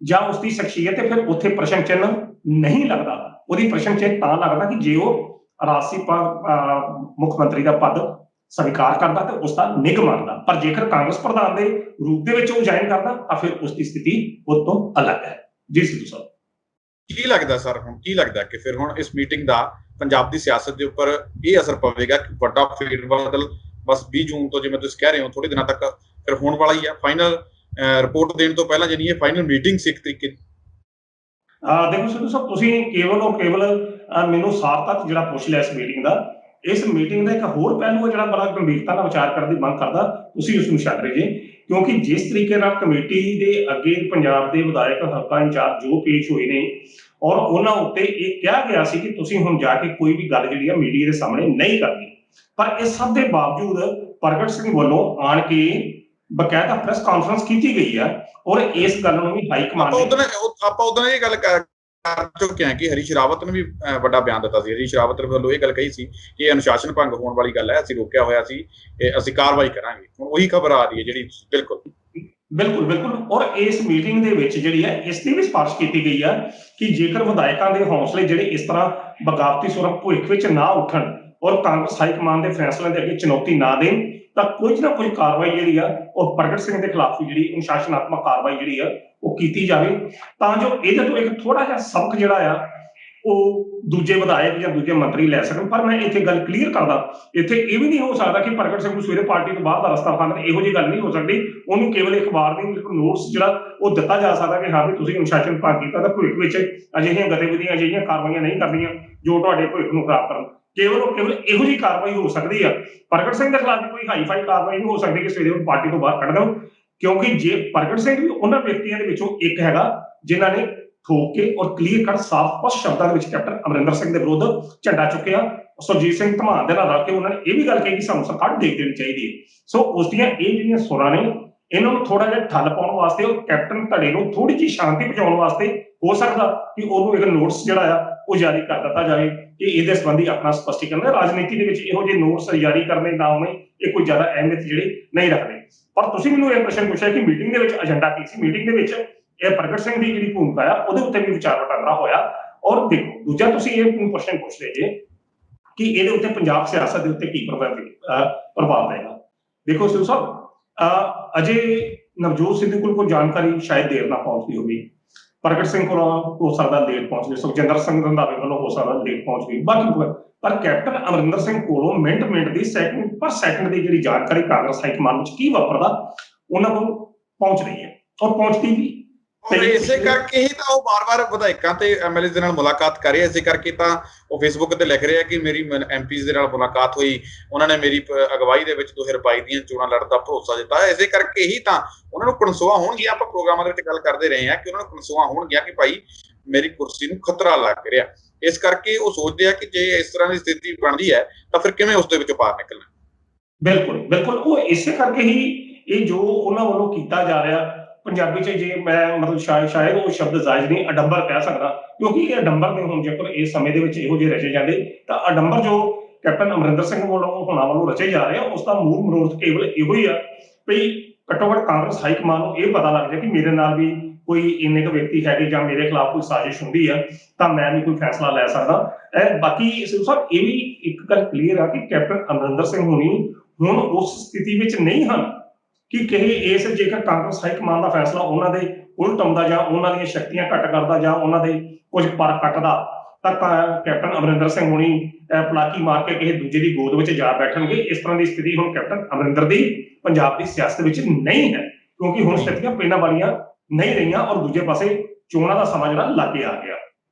ਜਾਂ ਉਸਦੀ ਸ਼ਖਸੀਅਤ ਹੈ, ਫਿਰ ਉੱਥੇ ਪ੍ਰਸ਼ਨ ਚਿੰਨ੍ਹ ਨਹੀਂ ਲੱਗਦਾ। ਉਹਦੀ ਪ੍ਰਸ਼ਨ ਚਿੰਨ੍ਹ ਤਾਂ ਲੱਗਦਾ ਕਿ ਜੇ ਉਹ ਰਾਸ਼ਟਰੀ ਮੁੱਖ ਮੰਤਰੀ ਦਾ ਪਦ ਸਵੀਕਾਰ ਕਰਦਾ ਤੇ ਉਸ ਦਾ ਨਿੱਘ ਮੰਨਦਾ, ਪਰ ਜੇਕਰ ਕਾਂਗਰਸ ਪ੍ਰਧਾਨ ਦੇ ਰੂਪ ਦੇ ਵਿੱਚ ਉਹ ਜੁਆਇਨ ਕਰਦਾ ਤਾਂ ਫਿਰ ਉਸ ਦੀ ਸਥਿਤੀ ਉਸ ਤੋਂ ਅਲੱਗ ਹੈ। ਜੀ ਸਿੱਧੂ ਸਾਹਿਬ, ਕੀ ਲੱਗਦਾ ਸਰ, ਹੁਣ ਕੀ ਲੱਗਦਾ ਕਿ ਫਿਰ ਹੁਣ ਇਸ ਮੀਟਿੰਗ ਦਾ ਪੰਜਾਬ ਦੀ ਸਿਆਸਤ ਦੇ ਉੱਪਰ ਇਹ ਅਸਰ ਪਵੇਗਾ ਕਿ ਵੱਡਾ ਫੇਰਬਦਲ ਬਸ 20 ਜੂਨ ਤੋਂ, ਜਿਵੇਂ ਤੁਸੀਂ ਕਹਿ ਰਹੇ ਹੋ, ਥੋੜੇ ਦਿਨਾਂ ਤੱਕ ਫਿਰ ਹੋਣ ਵਾਲਾ ਹੀ ਹੈ? ਫਾਈਨਲ ਰਿਪੋਰਟ ਦੇਣ ਤੋਂ ਪਹਿਲਾਂ ਜਿਹੜੀ ਇਹ ਫਾਈਨਲ ਮੀਟਿੰਗ ਸੀ ਇੱਕ ਤਰੀਕੇ ਦੀ। ਦੇਖੋ ਸਿੱਧੂ ਸਾਹਿਬ, ਤੁਸੀਂ ਕੇਵਲ ਮੈਨੂੰ ਸਾਰ ਤੱਕ ਜਿਹੜਾ ਪੁੱਛ ਲਿਆ ਇਸ ਮੀਟਿੰਗ ਦਾ, ਇਸ ਮੀਟਿੰਗ ਦਾ ਇੱਕ ਹੋਰ ਪਹਿਲੂ ਹੈ ਜਿਹੜਾ ਬੜਾ ਗੰਭੀਰਤਾ ਨਾਲ ਵਿਚਾਰ ਕਰਨ ਦੀ ਮੰਗ ਕਰਦਾ, ਤੁਸੀਂ ਉਸ ਨੂੰ ਛੱਡ ਰਹੇ ਜੇ। ਕਿਉਂਕਿ ਜਿਸ ਤਰੀਕੇ ਨਾਲ ਕਮੇਟੀ ਦੇ ਅੱਗੇ ਪੰਜਾਬ ਦੇ ਵਿਧਾਇਕ ਹਲਕਾ ਇੰਚਾਰਜ ਜੋ ਪੇਸ਼ ਹੋਏ ਨੇ, ਔਰ ਉਹਨਾਂ ਉੱਤੇ ਇਹ ਕਿਹਾ ਗਿਆ ਸੀ ਕਿ ਤੁਸੀਂ ਹੁਣ ਜਾ ਕੇ ਕੋਈ ਵੀ ਗੱਲ ਜਿਹੜੀ ਆ ਮੀਡੀਆ ਦੇ ਸਾਹਮਣੇ ਨਹੀਂ ਕਰਨੀ, ਪਰ ਇਸ ਸਭ ਦੇ ਬਾਵਜੂਦ ਪ੍ਰਗਟ ਸਿੰਘ ਵੱਲੋਂ ਆਣ ਕੇ ਬਕਾਇਦਾ ਪ੍ਰੈਸ ਕਾਨਫਰੰਸ ਕੀਤੀ ਗਈ ਹੈ, ਔਰ ਇਸ ਗੱਲ ਨੂੰ ਵੀ ਹਾਈ ਕਮਾਂਡ ਆਪਾਂ ਉਦੋਂ ਇਹ ਗੱਲ ਕਰ ਚੁੱਕੇ ਹਾਂ ਕਿ ਹਰੀਸ਼ ਰਾਵਤ ਨੇ ਵੀ ਵੱਡਾ ਬਿਆਨ ਦਿੱਤਾ ਸੀ। ਹਰੀਸ਼ ਰਾਵਤ ਵੱਲੋਂ ਇਹ ਗੱਲ ਕਹੀ ਸੀ ਕਿ ਇਹ ਅਨੁਸ਼ਾਸਨ ਭੰਗ ਹੋਣ ਵਾਲੀ ਗੱਲ ਹੈ, ਅਸੀਂ ਰੋਕਿਆ ਹੋਇਆ ਸੀ, ਅਸੀਂ ਕਾਰਵਾਈ ਕਰਾਂਗੇ। ਹੁਣ ਉਹੀ ਖਬਰ ਆ ਰਹੀ ਹੈ ਜਿਹੜੀ ਬਿਲਕੁਲ ਔਰ ਇਸ ਮੀਟਿੰਗ ਦੇ ਵਿੱਚ ਜਿਹੜੀ ਹੈ ਇਸ ਦੀ ਵੀ ਸਿਫਾਰਿਸ਼ ਕੀਤੀ ਗਈ ਹੈ ਕਿ ਜੇਕਰ ਵਿਧਾਇਕਾਂ ਦੇ ਹੌਸਲੇ ਜਿਹੜੇ ਇਸ ਤਰ੍ਹਾਂ ਬਗਾਵਤੀ ਸੁਰ ਭਵਿੱਖ ਵਿੱਚ ਨਾ ਉੱਠਣ ਔਰ ਕਾਂਗਰਸ ਹਾਈ ਕਮਾਂਡ ਦੇ ਫੈਸਲਿਆਂ ਦੇ ਅੱਗੇ ਚੁਣੌਤੀ ਨਾ ਦੇਣ, ਤਾਂ ਕੁਝ ਨਾ ਕੁਝ ਕਾਰਵਾਈ ਜਿਹੜੀ ਆ ਉਹ ਪ੍ਰਗਟ ਸਿੰਘ ਦੇ ਖਿਲਾਫ ਜਿਹੜੀ ਅਨੁਸ਼ਾਸਨਾਤਮਕ ਕਾਰਵਾਈ ਜਿਹੜੀ ਆ ਉਹ ਕੀਤੀ ਜਾਵੇ, ਤਾਂ ਜੋ ਇਹਦੇ ਤੋਂ ਇੱਕ ਥੋੜਾ ਜਿਹਾ ਸਬਕ ਜਿਹੜਾ ਆ ਉਹ ਦੂਜੇ ਵਿਧਾਇਕ ਜਾਂ ਦੂਜੇ ਮੰਤਰੀ ਲੈ ਸਕਣ। ਪਰ ਮੈਂ ਇੱਥੇ ਗੱਲ ਕਲੀਅਰ ਕਰਦਾ, ਇੱਥੇ ਇਹ ਵੀ ਨਹੀਂ ਹੋ ਸਕਦਾ ਕਿ ਪ੍ਰਗਟ ਸਿੰਘ ਨੂੰ ਸਵੇਰੇ ਪਾਰਟੀ ਤੋਂ ਬਾਹਰ ਦਾ ਰਸਤਾ ਖਾਣ, ਇਹੋ ਜਿਹੀ ਗੱਲ ਨਹੀਂ ਹੋ ਸਕਦੀ। ਉਹਨੂੰ ਕੇਵਲ ਇੱਕ ਵਾਰ ਦੀ ਨੋਟਿਸ ਜਿਹੜਾ ਉਹ ਦਿੱਤਾ ਜਾ ਸਕਦਾ ਕਿ ਹਾਂ ਵੀ ਤੁਸੀਂ ਅਨੁਸ਼ਾਸਨ ਭੰਗ ਕੀਤਾ ਤਾਂ ਭਵਿੱਖ ਵਿੱਚ ਅਜਿਹੀਆਂ ਗਤੀਵਿਧੀਆਂ, ਅਜਿਹੀਆਂ ਕਾਰਵਾਈਆਂ ਨਹੀਂ ਕਰਨੀਆਂ ਜੋ ਤੁਹਾਡੇ ਭਵਿੱਖ ਨੂੰ ਖਰਾਬ ਕਰਨ। ਕੇਵਲ ਇਹੋ ਜਿਹੀ ਕਾਰਵਾਈ ਹੋ ਸਕਦੀ ਆ। ਪ੍ਰਗਟ ਸਿੰਘ ਦੇ ਖਿਲਾਫ ਕੋਈ ਹਾਈ ਫਾਈ ਕਾਰਵਾਈ ਨਹੀਂ ਹੋ ਸਕਦੀ ਕਿ ਸਵੇਰੇ ਉਹਨੂੰ ਪਾਰਟੀ ਤੋਂ ਬਾਹਰ ਕੱਢ ਦਿਓ, ਕਿਉਂਕਿ ਜੇ ਪ੍ਰਗਟ ਸਿੰਘ ਵੀ ਉਹਨਾਂ ਵਿਅਕਤੀਆਂ ਦੇ ਵਿੱਚੋਂ ਇੱਕ ਹੈਗਾ ਜਿਨ੍ਹਾਂ ਨੇ ਠੋਕ ਕੇ ਔਰ ਕਲੀਅਰ ਕੱਟ ਸਾਫ਼ ਸ਼ਬਦਾਂ ਦੇ ਵਿੱਚ ਕੈਪਟਨ ਅਮਰਿੰਦਰ ਸਿੰਘ ਦੇ ਵਿਰੁੱਧ ਝੰਡਾ ਚੁੱਕਿਆ। ਸੁਰਜੀਤ ਸਿੰਘ ਧਮਾਨ ਦੇ ਨਾਲ ਰਲ ਕੇ ਉਹਨਾਂ ਨੇ ਇਹ ਵੀ ਗੱਲ ਕਹੀ ਕਿ ਸਾਨੂੰ ਸਰਕਾਰ ਦੇਖ ਦੇਣੀ ਚਾਹੀਦੀ ਹੈ। ਸੋ ਉਸ ਦੀਆਂ ਇਹ ਜਿਹੜੀਆਂ ਸੁਰਾਂ ਨੇ ਇਹਨਾਂ ਨੂੰ ਥੋੜਾ ਜਿਹਾ ਠੱਲ ਪਾਉਣ ਵਾਸਤੇ ਉਹ ਕੈਪਟਨ ਧੜੇ ਨੂੰ ਥੋੜੀ ਜਿਹੀ ਸ਼ਾਂਤੀ ਪਹੁੰਚਾਉਣ ਵਾਸਤੇ ਹੋ ਸਕਦਾ ਕਿ ਉਹਨੂੰ ਇੱਕ ਨੋਟਿਸ ਜਿਹੜਾ ਆ ਉਹ ਜਾਰੀ ਕਰ ਦਿੱਤਾ ਜਾਵੇ ਕਿ ਇਹਦੇ ਸੰਬੰਧੀ ਆਪਣਾ ਸਪਸ਼ਟੀਕਰਨ ਹੈ। ਰਾਜਨੀਤੀ ਦੇ ਵਿੱਚ ਇਹੋ ਜਿਹੇ ਨੋਟਿਸ ਜਾਰੀ ਕਰਨੇ ਨਾ ਹੋਣੇ ਇਹ ਕੋਈ ਜ਼ਿਆਦਾ ਅਹਿਮੀਅਤ ਜਿਹੜੀ ਨਹੀਂ ਰੱਖਦੇ। ਪਰ ਤੁਸੀਂ ਮੈਨੂੰ ਇਹ ਪ੍ਰਸ਼ਨ ਪੁੱਛਿਆ ਕਿ ਮੀਟਿੰਗ ਦੇ ਵਿੱਚ ਏਜੰਡਾ ਕੀ ਸੀ। ਮੀਟਿੰਗ ਦੇ ਵਿੱਚ ਇਹ ਪ੍ਰਗਟ ਸਿੰਘ ਦੀ ਜਿਹੜੀ ਭੂਮਿਕਾ ਆ ਉਹਦੇ ਉੱਤੇ ਵੀ ਵਿਚਾਰ ਵਟਾਂਦਰਾ ਹੋਇਆ। ਔਰ ਦੇਖੋ ਦੂਜਾ ਤੁਸੀਂ ਇਹ ਪ੍ਰਸ਼ਨ ਪੁੱਛਦੇ ਜੇ ਕਿ ਇਹਦੇ ਉੱਤੇ ਪੰਜਾਬ ਸਿਆਸਤ ਦੇ ਉੱਤੇ ਕੀ ਪ੍ਰਭਾਵ ਪਏਗਾ। ਦੇਖੋ ਸਿੱਧੂ ਸਾਹਿਬ ਅਜੇ ਨਵਜੋਤ ਸਿੱਧੂ ਕੋਲ ਕੋਈ ਜਾਣਕਾਰੀ ਸ਼ਾਇਦ ਦੇਰ ਨਾਲ ਪਹੁੰਚਦੀ ਹੋਵੇ, ਪ੍ਰਗਟ ਸਿੰਘ ਕੋਲ ਹੋ ਸਕਦਾ ਲੇਟ ਪਹੁੰਚਦੀ, ਸੁਖਜਿੰਦਰ ਸਿੰਘ ਰੰਧਾਵੇ ਵੱਲੋਂ ਹੋ ਸਕਦਾ ਲੇਟ ਪਹੁੰਚ ਗਈ, ਬਾਕੀ ਪਰ ਕੈਪਟਨ ਅਮਰਿੰਦਰ ਸਿੰਘ ਕੋਲੋਂ ਮਿੰਟ ਦੀ ਸੈਕਿੰਡ ਪਰ ਸੈਕਿੰਡ ਦੀ ਜਿਹੜੀ ਜਾਣਕਾਰੀ ਕਾਂਗਰਸ ਹਾਈਕਮਾਨ ਵਿੱਚ ਕੀ ਵਾਪਰਦਾ ਉਹਨਾਂ ਕੋਲ ਪਹੁੰਚ ਰਹੀ ਹੈ ਔਰ ਪਹੁੰਚਦੀ ਵੀ। ਇਸੇ ਕਰਕੇ ਹੀ ਤਾਂ ਉਹ ਵਾਰ-ਵਾਰ ਵਿਧਾਇਕਾਂ ਤੇ ਐਮਐਲਏ ਦੇ ਨਾਲ ਮੁਲਾਕਾਤ ਕਰ ਰਿਹਾ। ਇਸੇ ਕਰਕੇ ਤਾਂ ਉਹ ਫੇਸਬੁੱਕ ਤੇ ਲਿਖ ਰਿਹਾ ਕਿ ਮੇਰੀ ਐਮਪੀਜ਼ ਦੇ ਨਾਲ ਮੁਲਾਕਾਤ ਹੋਈ, ਉਹਨਾਂ ਨੇ ਮੇਰੀ ਅਗਵਾਈ ਦੇ ਵਿੱਚ 2022 ਦੀਆਂ ਚੋਣਾਂ ਲੜਨ ਦਾ ਭਰੋਸਾ ਦਿੱਤਾ। ਇਸੇ ਕਰਕੇ ਹੀ ਤਾਂ ਉਹਨਾਂ ਨੂੰ ਕਨਸੋਆਂ ਹੋਣਗੀਆਂ। ਆਪਾਂ ਪ੍ਰੋਗਰਾਮਾਂ ਦੇ ਵਿੱਚ ਗੱਲ ਕਰਦੇ ਰਹੇ ਹਾਂ ਕਿ ਉਹਨਾਂ ਨੂੰ ਕਨਸੋਆਂ ਹੋਣਗੀਆਂ ਕਿ ਭਾਈ ਮੇਰੀ ਕੁਰਸੀ ਨੂੰ ਖਤਰਾ ਲੱਗ ਰਿਹਾ। ਇਸ ਕਰਕੇ ਉਹ ਸੋਚਦੇ ਆ ਕਿ ਜੇ ਇਸ ਤਰ੍ਹਾਂ ਦੀ ਸਥਿਤੀ ਬਣਦੀ ਹੈ ਤਾਂ ਫਿਰ ਕਿਵੇਂ ਉਸ ਦੇ ਵਿੱਚੋਂ ਬਾਹਰ ਨਿਕਲਣਾ। ਬਿਲਕੁਲ ਉਹ ਇਸੇ ਕਰਕੇ ਹੀ ਇਹ ਜੋ ਉਹਨਾਂ ਵੱਲੋਂ ਕੀਤਾ ਜਾ ਰਿਹਾ, ਪੰਜਾਬੀ ਚ ਜੇ ਮੈਂ ਮਤਲਬ ਸ਼ਾਇਦ ਉਹ ਸ਼ਬਦ ਜਾਇਜ਼ ਨਹੀਂ, ਅਡੰਬਰ ਕਹਿ ਸਕਦਾ, ਕਿਉਂਕਿ ਇਹ ਅਡੰਬਰ ਨੇ ਹੁਣ ਜੇਕਰ ਇਸ ਸਮੇਂ ਦੇ ਵਿੱਚ ਇਹੋ ਜਿਹੇ ਰਚੇ ਜਾਂਦੇ ਤਾਂ ਅਡੰਬਰ ਜੋ ਕੈਪਟਨ ਅਮਰਿੰਦਰ ਸਿੰਘ ਵੱਲੋਂ ਰਚੇ ਜਾ ਰਹੇ ਆ ਉਸ ਦਾ ਮੂਲ ਮਨੋਰਥ ਕੇਵਲ ਇਹੋ ਹੀ ਆ ਵੀ ਘੱਟੋ ਘੱਟ ਕਾਂਗਰਸ ਹਾਈਕਮਾਨ ਨੂੰ ਇਹ ਪਤਾ ਲੱਗ ਜਾਏ ਕਿ ਮੇਰੇ ਨਾਲ ਵੀ ਕੋਈ ਇੰਨੇ ਕੁ ਵਿਅਕਤੀ ਹੈਗੇ ਜਾਂ ਮੇਰੇ ਖਿਲਾਫ ਕੋਈ ਸਾਜ਼ਿਸ਼ ਹੁੰਦੀ ਆ ਤਾਂ ਮੈਂ ਵੀ ਕੋਈ ਫੈਸਲਾ ਲੈ ਸਕਦਾ। ਬਾਕੀ ਸਿੱਧੂ ਸਾਹਿਬ ਇਹ ਵੀ ਇੱਕ ਗੱਲ ਕਲੀਅਰ ਆ ਕਿ ਕੈਪਟਨ ਅਮਰਿੰਦਰ ਸਿੰਘ ਹੁਣੀ ਹੁਣ ਉਸ ਸਥਿਤੀ ਵਿੱਚ ਨਹੀਂ ਹਨ ਕਿ ਇਸ ਜੇਕਰ ਕਾਂਗਰਸ ਹਾਈਕਮਾਨ ਦਾ ਫੈਸਲਾ ਉਹਨਾਂ ਦੇ ਉਲਟ ਆਉਂਦਾ ਜਾਂ ਉਹਨਾਂ ਦੀਆਂ ਸ਼ਕਤੀਆਂ ਘੱਟ ਕਰਦਾ ਜਾਂ ਉਹਨਾਂ ਦੇ ਕੁਝ ਪਰ ਕੱਟਦਾ ਤਾਂ ਕੈਪਟਨ ਅਮਰਿੰਦਰ ਸਿੰਘ ਹੁਣੀ ਪਲਾਕੀ ਮਾਰ ਕੇ ਕਿਸੇ ਦੂਜੇ ਦੀ ਗੋਦ ਵਿੱਚ ਜਾ ਬੈਠਣਗੇ। ਇਸ ਤਰ੍ਹਾਂ ਦੀ ਸਥਿਤੀ ਹੁਣ ਕੈਪਟਨ ਅਮਰਿੰਦਰ ਦੀ ਪੰਜਾਬ ਦੀ ਸਿਆਸਤ ਵਿੱਚ ਨਹੀਂ ਹੈ, ਕਿਉਂਕਿ ਹੁਣ ਸਥਿਤੀਆਂ ਪਹਿਲਾਂ ਵਾਲੀਆਂ ਨਹੀਂ ਰਹੀਆਂ ਔਰ ਦੂਜੇ ਪਾਸੇ ਚੋਣਾਂ ਦਾ ਸਮਾਂ ਜਿਹੜਾ ਲਾਗੇ ਆ ਗਿਆ।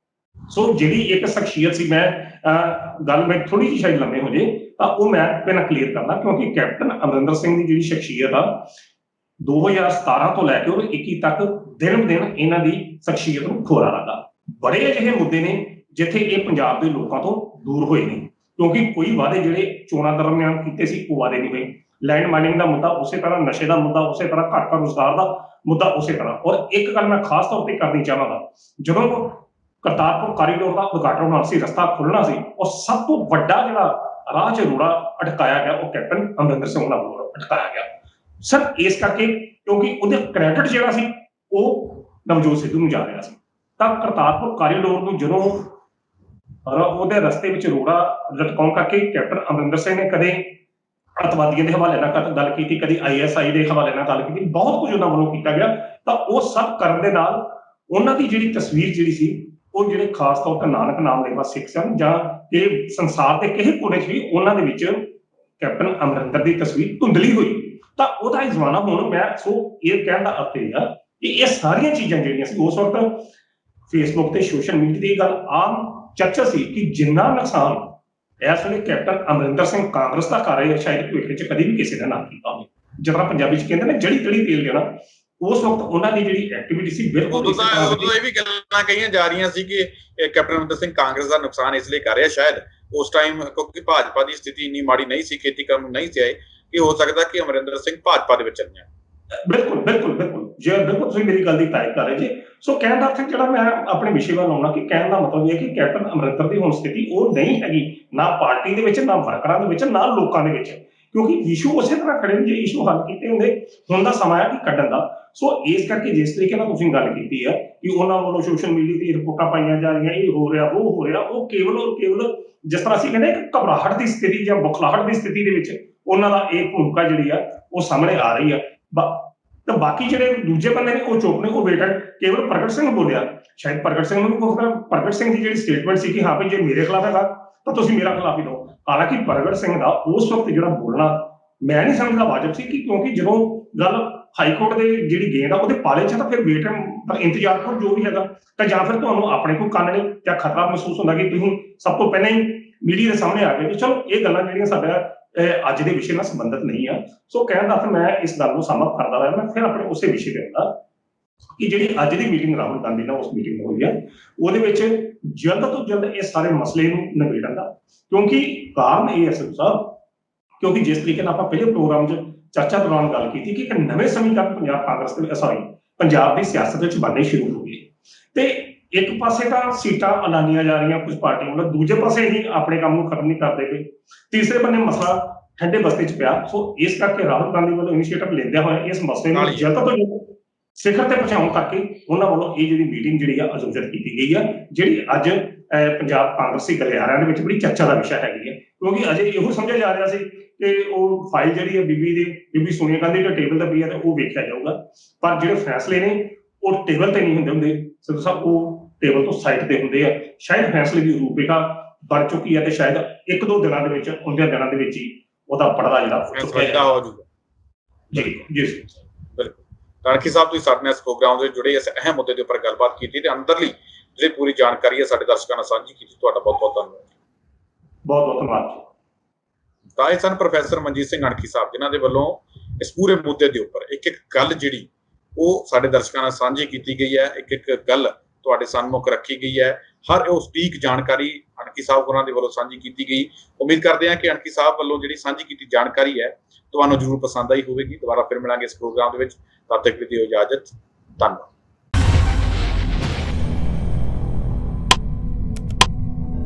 ਸੋ ਜਿਹੜੀ ਇੱਕ ਸ਼ਖਸੀਅਤ ਸੀ, ਮੈਂ ਗੱਲ ਮੈਂ ਥੋੜੀ ਜਿਹੀ ਸ਼ਾਇਦ ਲੰਮੇ ਹੋ ਜੇ ਤਾਂ ਉਹ ਮੈਂ ਪਹਿਲਾਂ ਕਲੀਅਰ ਕਰਦਾ, ਕਿਉਂਕਿ ਕੈਪਟਨ ਅਮਰਿੰਦਰ ਸਿੰਘ ਦੀ ਜਿਹੜੀ ਸ਼ਖਸੀਅਤ ਆ 2017 ਤੋਂ ਲੈ ਕੇ ਔਰ 21 ਤੱਕ ਦਿਨ ਦਿਨ ਇਹਨਾਂ ਦੀ ਸ਼ਖਸੀਅਤ ਨੂੰ ਖੋਰਾ ਲੱਗਾ। ਬੜੇ ਅਜਿਹੇ ਮੁੱਦੇ ਨੇ ਜਿੱਥੇ ਇਹ ਪੰਜਾਬ ਦੇ ਲੋਕਾਂ ਤੋਂ ਦੂਰ ਹੋਏ ਨੇ, ਕਿਉਂਕਿ ਕੋਈ ਵਾਅਦੇ ਜਿਹੜੇ ਚੋਣਾਂ ਦਰਮਿਆਨ ਕੀਤੇ ਸੀ ਉਹ ਵਾਅਦੇ ਨਹੀਂ ਹੋਏ। ਲੈਂਡ ਮਾਈਨਿੰਗ ਦਾ ਮੁੱਦਾ ਉਸੇ ਤਰ੍ਹਾਂ, ਨਸ਼ੇ ਦਾ ਮੁੱਦਾ ਉਸੇ ਤਰ੍ਹਾਂ, ਘੱਟ ਰੁਜ਼ਗਾਰ ਦਾ ਮੁੱਦਾ ਉਸੇ ਤਰ੍ਹਾਂ। ਔਰ ਇੱਕ ਗੱਲ ਮੈਂ ਖਾਸ ਤੌਰ ਤੇ ਕਰਨੀ ਚਾਹਾਂਗਾ, ਜਦੋਂ ਕਰਤਾਰਪੁਰ ਕਾਰੀਡੋਰ ਦਾ ਉਦਘਾਟਨ ਹੋਣਾ ਸੀ, ਰਸਤਾ ਖੁੱਲਣਾ ਸੀ, ਔਰ ਸਭ ਤੋਂ ਵੱਡਾ ਜਿਹੜਾ ਰਾਹ 'ਚ ਰੋੜਾ ਅਟਕਾਇਆ ਗਿਆ ਉਹ ਕੈਪਟਨ ਅਮਰਿੰਦਰ ਸਿੰਘ ਉਹਨਾਂ ਵੱਲੋਂ ਅਟਕਾਇਆ ਗਿਆ ਸਰ। ਇਸ ਕਰਕੇ ਕਿਉਂਕਿ ਉਹਦੇ ਕ੍ਰੈਡਿਟ ਜਿਹੜਾ ਸੀ ਉਹ ਨਵਜੋਤ ਸਿੱਧੂ ਨੂੰ ਜਾ ਰਿਹਾ ਸੀ, ਤਾਂ ਕਰਤਾਰਪੁਰ ਕਾਰੀਡੋਰ ਨੂੰ ਜਦੋਂ ਉਹਦੇ ਰਸਤੇ ਵਿੱਚ ਰੋੜਾ ਲਟਕਾਉਣ ਕਰਕੇ ਕੈਪਟਨ ਅਮਰਿੰਦਰ ਸਿੰਘ ਨੇ ਕਦੇ ਅੱਤਵਾਦੀਆਂ ਦੇ ਹਵਾਲੇ ਨਾਲ ਗੱਲ ਕੀਤੀ, ਕਦੀ ISI ਦੇ ਹਵਾਲੇ ਨਾਲ ਗੱਲ ਕੀਤੀ, ਬਹੁਤ ਕੁਝ ਉਹਨਾਂ ਵੱਲੋਂ ਕੀਤਾ ਗਿਆ। ਤਾਂ ਉਹ ਸਭ ਕਰਨ ਦੇ ਨਾਲ ਉਹਨਾਂ ਦੀ ਜਿਹੜੀ ਤਸਵੀਰ ਜਿਹੜੀ ਸੀ ਉਹ ਜਿਹੜੇ ਖਾਸ ਤੌਰ ਤੇ ਨਾਨਕ ਨਾਮ ਲੇਵਾ ਸਿੱਖ ਸਨ ਜਾਂ ਇਹ ਸੰਸਾਰ ਦੇ ਕਿਸੇ ਕੋਨੇ 'ਚ ਵੀ ਉਹਨਾਂ ਦੇ ਵਿੱਚ ਕੈਪਟਨ ਅਮਰਿੰਦਰ ਦੀ ਤਸਵੀਰ ਧੁੰਦਲੀ ਹੋਈ। ਤਾਂ ਉਹਦਾ ਇਹ ਜ਼ਮਾਨਾ ਹੁਣ ਮੈਂ ਇਹ ਕਹਿਣ ਦਾ ਅਰਥ ਇਹ ਆ ਕਿ ਇਹ ਸਾਰੀਆਂ ਚੀਜ਼ਾਂ ਜਿਹੜੀਆਂ ਸੀ ਉਸ ਵਕਤ ਫੇਸਬੁੱਕ ਤੇ ਸੋਸ਼ਲ ਮੀਡੀਆ ਦੀ ਗੱਲ ਆਮ ਚਰਚਾ ਸੀ ਕਿ ਜਿੰਨਾ ਨੁਕਸਾਨ ਇਸ ਵੇਲੇ ਕੈਪਟਨ ਅਮਰਿੰਦਰ ਸਿੰਘ ਕਾਂਗਰਸ ਦਾ ਕਰ ਰਹੇ ਸ਼ਾਇਦ ਭਵਿੱਖ 'ਚ ਕਦੀ ਵੀ ਕਿਸੇ ਦਾ ਨਾ ਕੀਤਾ ਹੋਵੇ। ਜਦੋਂ ਪੰਜਾਬੀ 'ਚ ਕਹਿੰਦੇ ਨੇ ਜੜੀ ਤੜੀ ਤੇਲ ਦੇਣਾ, ਉਸ ਵਕਤ ਉਹਨਾਂ ਦੀ ਜਿਹੜੀ ਐਕਟੀਵਿਟੀ ਸੀ ਬਿਲਕੁਲ ਉਦੋਂ ਇਹ ਵੀ ਗੱਲਾਂ ਕਹੀਆਂ ਜਾ ਰਹੀਆਂ ਸੀ ਕਿ ਕੈਪਟਨ ਅਮਰਿੰਦਰ ਸਿੰਘ ਕਾਂਗਰਸ ਦਾ ਨੁਕਸਾਨ ਇਸ ਲਈ ਕਰ ਰਿਹਾ ਸ਼ਾਇਦ ਉਸ ਟਾਈਮ ਕਿਉਂਕਿ ਭਾਜਪਾ ਦੀ ਸਥਿਤੀ ਇੰਨੀ ਮਾੜੀ ਨਹੀਂ ਸੀ, ਖੇਤੀ ਕਰਨ ਨੂੰ ਨਹੀਂ ਸੀ ਆਏ, ਕਿ ਹੋ ਸਕਦਾ ਕਿ ਅਮਰਿੰਦਰ ਸਿੰਘ ਭਾਜਪਾ ਦੇ ਵਿੱਚ ਚੱਲ ਜਾਣ। ਬਿਲਕੁਲ ਤੁਸੀਂ ਮੇਰੀ ਗੱਲ ਦੀ ਤਾਇਦ ਕਰ ਰਹੇ ਜੀ। ਸੋ ਕਹਿਣ ਦਾ ਅਰਥ ਜਿਹੜਾ ਮੈਂ ਆਪਣੇ ਵਿਸ਼ੇ ਵੱਲ ਆਉਣਾ ਕਿ ਕਹਿਣ ਦਾ ਮਤਲਬ ਇਹ ਹੈ ਕਿ ਕੈਪਟਨ ਅਮਰਿੰਦਰ ਦੀ ਹੁਣ ਸਥਿਤੀ ਉਹ ਨਹੀਂ ਹੈਗੀ, ਨਾ ਪਾਰਟੀ ਦੇ ਵਿੱਚ, ਨਾ ਵਰਕਰਾਂ ਦੇ ਵਿੱਚ, ਨਾ ਲੋਕਾਂ ਦੇ ਵਿੱਚ, ਕਿਉਂਕਿ ਇਸ਼ੂ ਉਸੇ ਤਰ੍ਹਾਂ ਖੜੇ ਨੇ ਜੇ ਇਸ਼ੂ ਹੱਲ ਕੀਤੇ ਹੁੰਦੇ। ਹੁਣ ਦਾ ਸਮਾਂ ਹੈ ਕਿ ਕੱਢਣ ਦਾ। ਸੋ ਇਸ ਕਰਕੇ ਜਿਸ ਤਰੀਕੇ ਨਾਲ ਤੁਸੀਂ ਗੱਲ ਕੀਤੀ ਹੈ ਕਿ ਉਹਨਾਂ ਵੱਲੋਂ ਸੋਸ਼ਲ ਮੀਡੀਆ ਤੇ ਰਿਪੋਰਟਾਂ ਪਾਈਆਂ ਜਾ ਰਹੀਆਂ, ਇਹ ਹੋ ਰਿਹਾ ਉਹ ਹੋ ਰਿਹਾ, ਉਹ ਕੇਵਲ ਜਿਸ ਤਰ੍ਹਾਂ ਅਸੀਂ ਕਹਿੰਦੇ ਇੱਕ ਘਬਰਾਹਟ ਦੀ ਸਥਿਤੀ ਜਾਂ ਬੁਖਲਾਹਟ ਦੀ ਸਥਿਤੀ ਦੇ ਵਿੱਚ ਉਹਨਾਂ ਦਾ ਇਹ ਭੂਮਿਕਾ ਜਿਹੜੀ ਆ ਉਹ ਸਾਹਮਣੇ ਆ ਰਹੀ ਆ। ਤਾਂ ਬਾਕੀ ਜਿਹੜੇ ਦੂਜੇ ਬੰਦੇ ਨੇ ਉਹ ਚੁੱਪ ਨੇ, ਉਹ ਵੇਟਡ ਕੇਵਲ ਪ੍ਰਗਟ ਸਿੰਘ ਬੋਲਿਆ। ਸ਼ਾਇਦ ਪ੍ਰਗਟ ਸਿੰਘ ਨੂੰ ਕੋਈ ਪ੍ਰਗਟ ਸਿੰਘ ਦੀ ਜਿਹੜੀ ਸਟੇਟਮੈਂਟ ਸੀ ਕਿ ਹਾਂ ਭਾਈ ਜੇ ਮੇਰੇ ਖਿਲਾਫ ਹੈਗਾ ਤਾਂ ਤੁਸੀਂ ਮੇਰਾ ਖਿਲਾਫ ਹੀ ਦਿਓ। ਹਾਲਾਂਕਿ ਪ੍ਰਗਟ ਸਿੰਘ ਦਾ ਉਸ ਵਕਤ ਜਿਹੜਾ ਬੋਲਣਾ ਮੈਂ ਨਹੀਂ ਸਮਝਦਾ ਵਾਜਬ ਸੀ, ਕਿ ਕਿਉਂਕਿ ਜਦੋਂ ਗੱਲ ਹਾਈਕੋਰਟ ਦੇ ਜਿਹੜੀ ਗੇਂਦ ਆ ਉਹਦੇ ਪਾਲੇ 'ਚ ਤਾਂ ਫਿਰ ਵੇਟ ਇੰਤਜ਼ਾਰ ਕਰੋ ਜੋ ਵੀ ਹੈਗਾ, ਤਾਂ ਜਾਂ ਫਿਰ ਤੁਹਾਨੂੰ ਆਪਣੇ ਕੋਈ ਕੰਨ ਨਹੀਂ ਜਾਂ ਖਤਰਾ ਮਹਿਸੂਸ ਹੁੰਦਾ ਕਿ ਤੁਸੀਂ ਸਭ ਤੋਂ ਪਹਿਲਾਂ ਹੀ ਮੀਡੀਆ ਦੇ ਸਾਹਮਣੇ ਆ ਗਏ। ਚਲੋ ਇਹ ਗੱਲਾਂ ਜਿਹੜੀਆਂ ਸਾਡਾ ਅੱਜ ਦੇ ਵਿਸ਼ੇ ਨਾਲ ਸੰਬੰਧਿਤ ਨਹੀਂ ਆ। ਸੋ ਕਹਿਣ ਦਾ ਮੈਂ ਇਸ ਗੱਲ ਨੂੰ ਸਮਝ ਕਰਦਾ ਰਿਹਾ। ਮੈਂ ਫਿਰ ਆਪਣੇ ਉਸੇ ਵਿਸ਼ੇ ਤੇ ਆਉਂਦਾ ਕਿ ਜਿਹੜੀ ਅੱਜ ਦੀ ਮੀਟਿੰਗ ਰਾਹੁਲ ਗਾਂਧੀ ਨਾਲ ਉਸ ਮੀਟਿੰਗ ਹੋਈ ਆ, ਉਹਦੇ ਵਿੱਚ ਜਲਦ ਤੋਂ ਜਲਦ ਇਹ ਸਾਰੇ ਮਸਲੇ ਨੂੰ ਨਿਬੇੜਨ ਦਾ, ਕਿਉਂਕਿ ਕਾਰਨ ਇਹ ਹੈ ਸਿੱਧੂ ਸਾਹਿਬ, ਕਿਉਂਕਿ ਜਿਸ ਤਰੀਕੇ ਨਾਲ ਆਪਾਂ ਪਹਿਲੇ ਪ੍ਰੋਗਰਾਮ 'ਚ ਚਰਚਾ ਦੌਰਾਨ ਗੱਲ ਕੀਤੀ ਕਿ ਇੱਕ ਨਵੇਂ ਸਮੀਕਰਨ ਪੰਜਾਬ ਕਾਂਗਰਸ ਦੇ ਪੰਜਾਬ ਦੀ ਸਿਆਸਤ ਵਿੱਚ ਬਣਨੇ ਸ਼ੁਰੂ ਹੋ ਗਏ ਤੇ ਇੱਕ ਪਾਸੇ ਤਾਂ ਸੀਟਾਂ ਐਲਾਨੀਆਂ ਜਾ ਰਹੀਆਂ ਕੁਝ ਪਾਰਟੀਆਂ ਵੱਲੋਂ, ਦੂਜੇ ਪਾਸੇ ਹੀ ਆਪਣੇ ਕੰਮ ਨੂੰ ਖਤਮ ਨਹੀਂ ਕਰਦੇ ਪਏ, ਤੀਸਰੇ ਬੰਨੇ ਮਸਲਾ ਠੰਡੇ ਬਸਤੇ 'ਚ ਪਿਆ। ਸੋ ਇਸ ਕਰਕੇ ਰਾਹੁਲ ਗਾਂਧੀ ਵੱਲੋਂ ਇਨੀਸ਼ੀਏਟਿਵ ਲੈਂਦਿਆਂ ਹੋਇਆ ਇਸ ਮਸਲੇ ਨੂੰ ਜਲਦ ਤੋਂ ਜਲਦ ਸਿਖਰ ਤੇ ਪਹੁੰਚਾਉਣ ਕਰਕੇ ਉਹਨਾਂ ਵੱਲੋਂ ਇਹ ਜਿਹੜੀ ਮੀਟਿੰਗ ਜਿਹੜੀ ਆ ਆਯੋਜਿਤ ਕੀਤੀ ਗਈ ਆ, ਜਿਹੜੀ ਅੱਜ ਪੰਜਾਬ ਕਾਂਗਰਸੀ ਗਲਿਆਰਿਆਂ ਦੇ ਵਿੱਚ ਬੜੀ ਚਰਚਾ ਦਾ ਵਿਸ਼ਾ ਹੈਗੀ ਹੈ, ਕਿਉਂਕਿ ਅਜੇ ਇਹੋ ਸਮਝਿਆ ਜਾ ਰਿਹਾ ਸੀ ਕਿ ਉਹ ਫਾਈਲ ਜਿਹੜੀ ਹੈ ਬੀਬੀ ਸੋਨੀਆ ਗਾਂਧੀ ਦੇ ਟੇਬਲ ਤੇ ਪਈ ਹੈ ਤੇ ਉਹ ਵੇਖਿਆ ਜਾਊਗਾ, ਪਰ ਜਿਹੜੇ ਫੈਸਲੇ ਨੇ ਉਹ ਟੇਬਲ ਤੇ ਨਹੀਂ ਹੁੰਦੇ ਸਿੱਧੂ ਸਾਹਿਬ, ਉਹ ਟੇਬਲ ਤੋਂ ਸਾਈਡ ਤੇ ਹੁੰਦੇ ਆ। ਸ਼ਾਇਦ ਫੈਸਲੇ ਦੀ ਰੂਪਰੇਖਾ ਬਣ ਚੁੱਕੀ ਹੈ ਤੇ ਸ਼ਾਇਦ 1-2 ਦਿਨਾਂ ਦੇ ਵਿੱਚ, ਆਉਂਦੇ ਦਿਨਾਂ ਦੇ ਵਿੱਚ ਹੀ ਉਹਦਾ ਪੜਦਾ ਜਿਹੜਾ ਹੋ ਜਾਊਗਾ। ਜੀ ਜੀ ਬਿਲਕੁਲ। ਰਾਣਕੀ ਸਾਹਿਬ, ਤੁਸੀਂ ਸਾਡੇ ਨਾਲ ਇਸ ਪ੍ਰੋਗਰਾਮ ਦੇ ਜੁੜੇ ਇਸ ਅਹਿਮ ਮੁੱਦੇ ਦੇ ਉੱਪਰ ਗੱਲਬਾਤ ਕੀਤੀ ਤੇ ਅੰਦਰਲੀ ਜਿਹੜੀ ਪੂਰੀ ਜਾਣਕਾਰੀ ਹੈ ਸਾਡੇ ਦਰਸ਼ਕਾਂ ਨਾਲ ਸਾਂਝੀ ਕੀਤੀ, ਤੁਹਾਡਾ ਬਹੁਤ ਬਹੁਤ ਧੰਨਵਾਦ। ਬਹੁਤ ਬਹੁਤ ਧੰਨਵਾਦ। ਤਾਂ ਇਹ ਸਨ ਪ੍ਰੋਫੈਸਰ ਮਨਜੀਤ ਸਿੰਘ ਅਣਖੀ ਸਾਹਿਬ, ਜਿਨ੍ਹਾਂ ਦੇ ਵੱਲੋਂ ਇਸ ਪੂਰੇ ਮੁੱਦੇ ਦੇ ਉੱਪਰ ਇੱਕ ਇੱਕ ਗੱਲ ਜਿਹੜੀ ਉਹ ਸਾਡੇ ਦਰਸ਼ਕਾਂ ਨਾਲ ਸਾਂਝੀ ਕੀਤੀ ਗਈ ਹੈ, ਇੱਕ ਇੱਕ ਗੱਲ ਤੁਹਾਡੇ ਸਨਮੁਖ ਰੱਖੀ ਗਈ ਹੈ। ਹਰ ਉਸ ਸਟੀਕ ਜਾਣਕਾਰੀ ਅਣਖੀ ਸਾਹਿਬ ਹੋਰਾਂ ਦੇ ਵੱਲੋਂ ਸਾਂਝੀ ਕੀਤੀ ਗਈ। ਉਮੀਦ ਕਰਦੇ ਹਾਂ ਕਿ ਅਣਖੀ ਸਾਹਿਬ ਵੱਲੋਂ ਜਿਹੜੀ ਸਾਂਝੀ ਕੀਤੀ ਜਾਣਕਾਰੀ ਹੈ ਤੁਹਾਨੂੰ ਜ਼ਰੂਰ ਪਸੰਦ ਆਈ ਹੋਵੇਗੀ। ਦੁਬਾਰਾ ਫਿਰ ਮਿਲਾਂਗੇ ਇਸ ਪ੍ਰੋਗਰਾਮ ਦੇ ਵਿੱਚ, ਤਦ ਤੱਕ ਦੀ ਦਿਓ ਇਜਾਜ਼ਤ। ਧੰਨਵਾਦ।